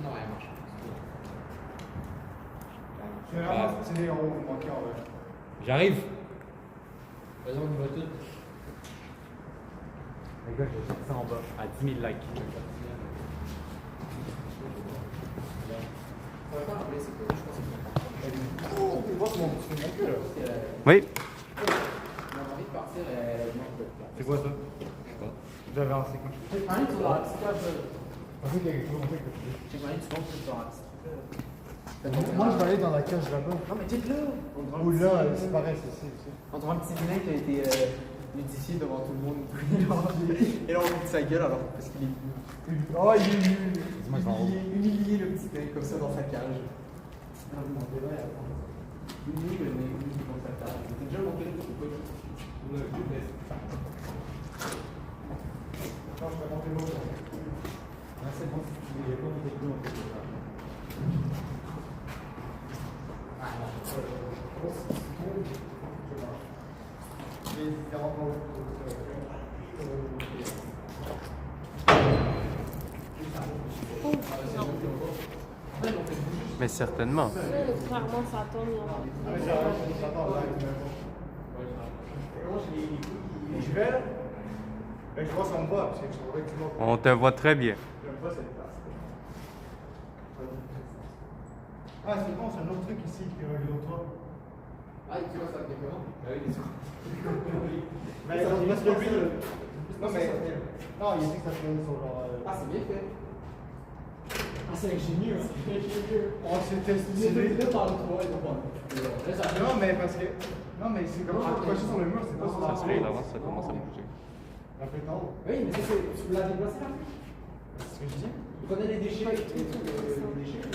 Non, elle marche. C'est vraiment stylé en haut, vous manquez en vrai. J'arrive. Vas-y, on y va tous. Les gars, je vais ça en bas à 10 000 likes. Oh, tu vois comment tu fais mon cul là. Oui. On a envie de partir. C'est quoi ça? J'avais un séquence. J'ai pas envie de sur la petite cave. Je pensais qu'il y avait quelque chose en fait que tu fais. J'ai pas envie de se monter sur la petite cave. Moi je vais aller dans la cage là-bas. Non, mais check là. Ou là, c'est pareil, c'est ici. On trouve un petit vilain qui a été ludifié devant tout le monde. Et là, on lui dit sa gueule alors parce qu'il est Oh, il est humilié le petit nain comme ça dans sa cage. Humilié le nain dans sa cage. T'es déjà monté le truc. On a vu, mais. Non, je vais monter l'autre. Ah, c'est bon, si tu veux pas monter plus on peut pas. Ah Mais certainement. Clairement, ça tombe. Je vais là. Je vois son bas, parce que je trouvais que tout le monde. On te voit très bien. J'aime pas cette place. Ah, c'est bon, c'est un autre truc ici qui est relié au toit. Ah, tu vois ça avec comment? Ah oui, bien sûr. Mais il reste le but. Non, mais. Non, il dit que ça fait sur genre. Ah, c'est bien fait. Ah, c'est ingénieux, hein. C'est ingénieux. Oh, c'était stylé. Non, mais parce que. Non, mais c'est comme accroché sur le mur, c'est pas sur la Ça se fait d'avance, ça commence à bouger. Un peu d'en haut. Oui, mais ça, tu l'as déplacé là? C'est ce que je dis. Tu connais les déchets et tout, les déchets?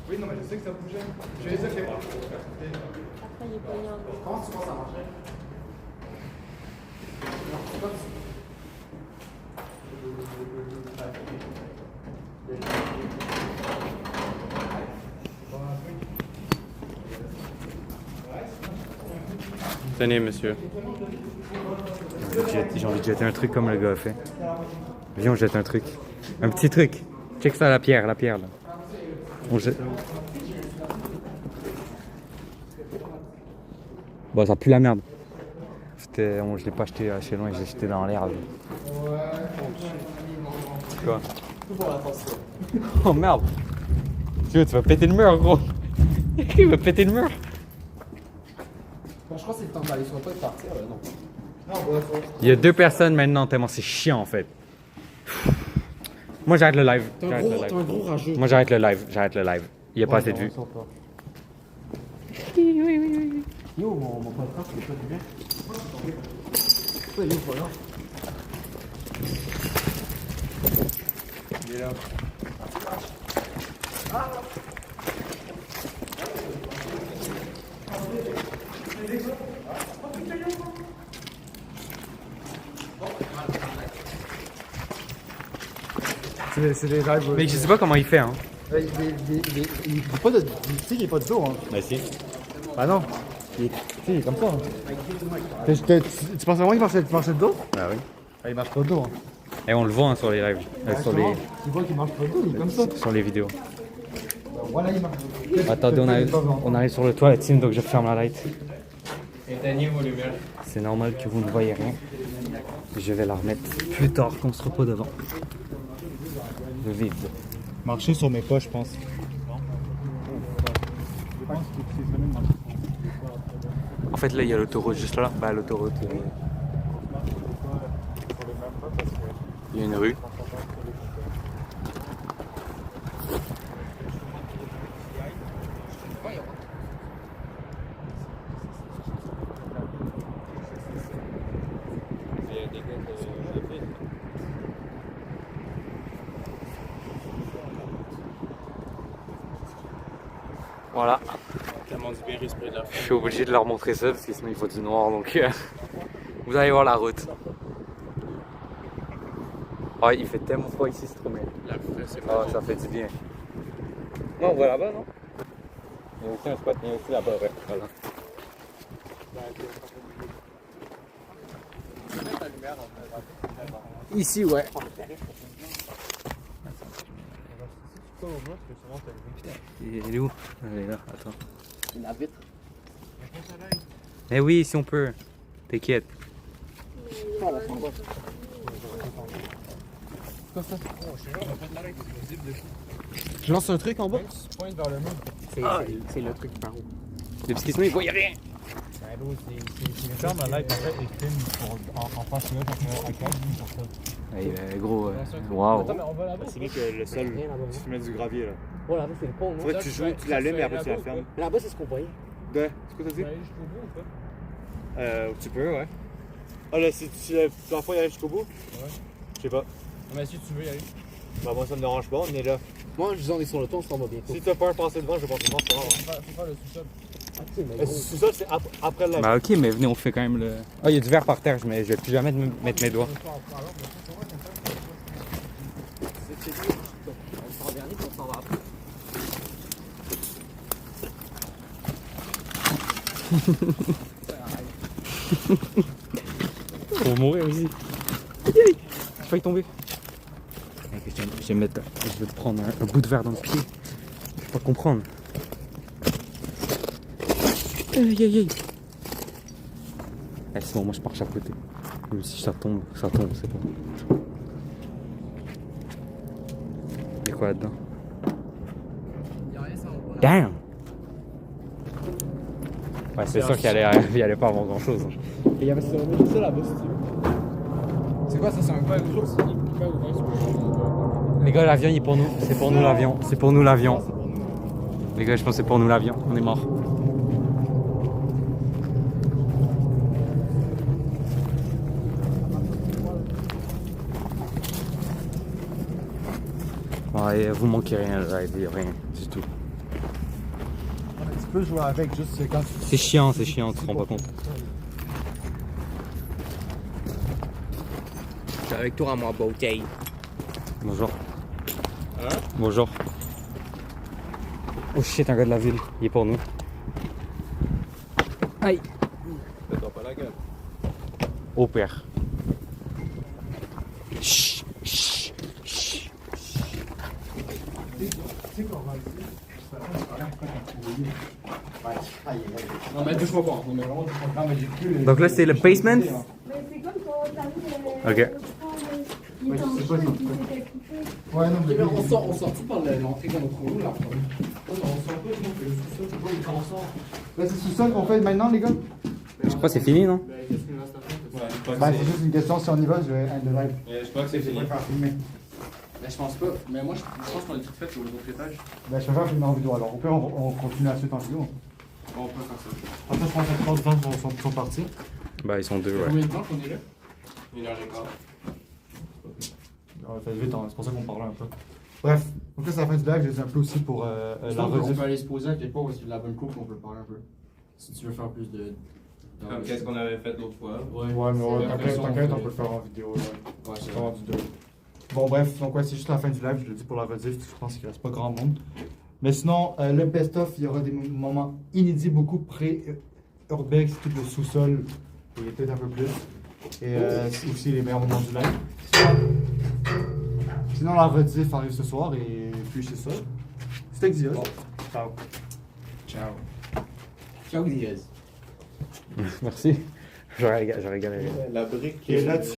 Oui, non, mais je sais que ça bougeait. Je sais que. Après, il est pogné en deux. Comment tu penses que ça marcherait? Non, c'est pas Tenez, monsieur. J'ai envie de jeter un truc comme le gars a fait. Viens, on jette un truc. Un petit truc. Check ça, la pierre là. On jette. Bon, ça pue la merde. Je l'ai pas acheté chez loin, j'ai jeté dans l'air. Quoi? Oh merde. Tu vas péter le mur, gros. Il va péter le mur. Bon, je crois que c'est le temps d'aller sur le toit et de partir, là, non? Il y a 2 personnes maintenant, tellement c'est chiant en fait. Moi j'arrête le live. T'es un gros rageux. Moi j'arrête le live. Il n'y a pas assez de vues. Yo, mon podcast, il est pas du bien. Ouais, yo, voilà. Il est là. C'est des lives. Mais je sais pas comment il fait hein. Il n'est pas de. Tu sais, il n'est pas de dos, hein. Bah si. Ah non. Tu sais, il est comme ça. Hein. Tu penses vraiment qu'il marchait de dos? Bah oui. Ah, il marche pas de dos. Hein. Et on le voit hein, sur les lives. Sur les, Tu vois qu'il marche pas de dos, il est comme ça. sur les vidéos. Voilà, il marche de dos. Attendez, on arrive sur le toit la team donc je ferme la light. Éteignez vos lumières. C'est normal que vous ne voyez rien. Je vais la remettre plus tard qu'on se repose devant. Le vide. Marcher sur mes poches, je pense. En fait là il y a l'autoroute juste là. Bah l'autoroute. Il y a une rue. Voilà. Je suis obligé de leur montrer ça parce que sinon il faut du noir donc vous allez voir la route. Oh, il fait tellement froid ici, c'est trop bien. Oh, ça fait du bien. Non, on va là-bas, non? Il y a aussi un spot, il y a aussi là-bas, ouais. Voilà. Ici, ouais. Il est où? Elle est là, attends. C'est la vitre. Eh oui, si on peut. T'inquiète. Je lance un truc en bas. C'est le truc par où? Le petit Kismet, il voyait rien. Ferme la light, en fait, et filme en face là, parce qu'à 4 pour ça. Hey, gros, waouh. C'est lui que le sol, tu mets du gravier là. Oh là-bas, c'est le pont, non? Faudrait que tu joues, tu l'allumes et après tu la fermes. Là-bas, c'est ce qu'on voyait. C'est quoi t'as dit? Tu peux, ouais. Ah là, si tu l'enfant y arrive jusqu'au bout? Ouais. Je sais pas. Mais si tu veux y aller. Bah moi ça me dérange pas, on est là. Moi, je dis on est sur le pont, on s'en va bientôt. Si t'as peur de passer devant, je vais passer devant, c'est pas grave. Faut faire le sous-sol. Le sous-sol, c'est après la... Bah ok, mais venez, on fait quand même le... Ah, il y a du verre par terre, je vais plus jamais mettre mes doigts. On s'en dernier, puis on s'en va après. Pour mourir aussi. J'ai failli tomber. Ok, je vais te prendre un bout de verre dans le pied. Je peux pas comprendre. Aïe aïe aïe. Eh, c'est bon, moi je marche à côté. Même si ça tombe, c'est bon. Il y a quoi là-dedans? Damn! Ouais, c'est sûr qu'il allait pas avoir grand chose. Et il y avait ça là-bas, si tu veux. C'est quoi ça? C'est un verre ou chose? Les gars, l'avion il est pour nous. C'est pour nous l'avion. C'est pour nous l'avion. Les gars, je pense que c'est pour nous l'avion. On est mort. Ouais, vous manquez rien, là, rien du tout. Tu peux jouer avec, juste quand tu... C'est chiant, tu te rends pas compte. Je suis avec toi à moi, bouteille. Bonjour. Bonjour. Oh shit, un gars de la ville. Il est pour nous. Aïe. Fais-toi pas la gueule. Au père. Chut, chut, chut. Non, mais touche-moi pas. Non, mais vraiment, touche-moi pas. Non, mais j'ai plus le... Donc là, c'est le basement. Mais c'est comme quand t'as vu Ok. il est en c'est pas ça. chute, il s'était coupé. Ouais, non, mais... On sort-tu par l'entrée qu'on a trouvée ou là? On sort pas, je pense que le sous-sol, c'est pas quand on sort. Là, c'est sous ça qu'on fait maintenant, les gars? Je crois que c'est fini, non? Qu'est-ce qu'il nous reste à faire? Ouais, je crois que Bah, c'est juste une question, si on y va, je vais end the live. je crois que c'est fini. Faire filmer. Mais je pense pas. Mais moi, je pense qu'on a tout fait sur les autres étages. Ben, je vais faire filmer en vidéo alors. Au pire, on continue la suite en vidéo. Bon, on peut faire ça. Après, je pense que 30 gens sont partis. Bah, ils sont deux, ouais. Combien de temps qu'on est là? 1h15. On va faire vite, c'est pour ça qu'on parlait un peu. Bref, donc là, c'est la fin du live. J'ai dit un peu aussi pour la On rediff. peut aller se poser à quelque part parce qu'il y a de la bonne coupe, on peut parler un peu. Si tu veux faire plus de. Comme qu'est-ce qu'on avait fait l'autre fois. Ouais, Ouais, mais C'est t'inquiète, l'impression on que- peut le faire en vidéo. Là. Ouais, c'est C'est vrai. rendu deux. Bon, bref, donc ouais, c'est juste la fin du live. Je le dis pour la rediff. Je pense qu'il reste pas grand monde. Mais sinon, le best-of, il y aura des moments inédits, beaucoup pré-urbex, tout le sous-sol, et peut-être un peu plus. Et c'est aussi les meilleurs moments du live. Sinon, la rediff arrive ce soir, et puis c'est ça. C'était Diaz. Ciao. Ciao. Ciao, Diaz. Merci. J'aurais galéré. La brique Et là,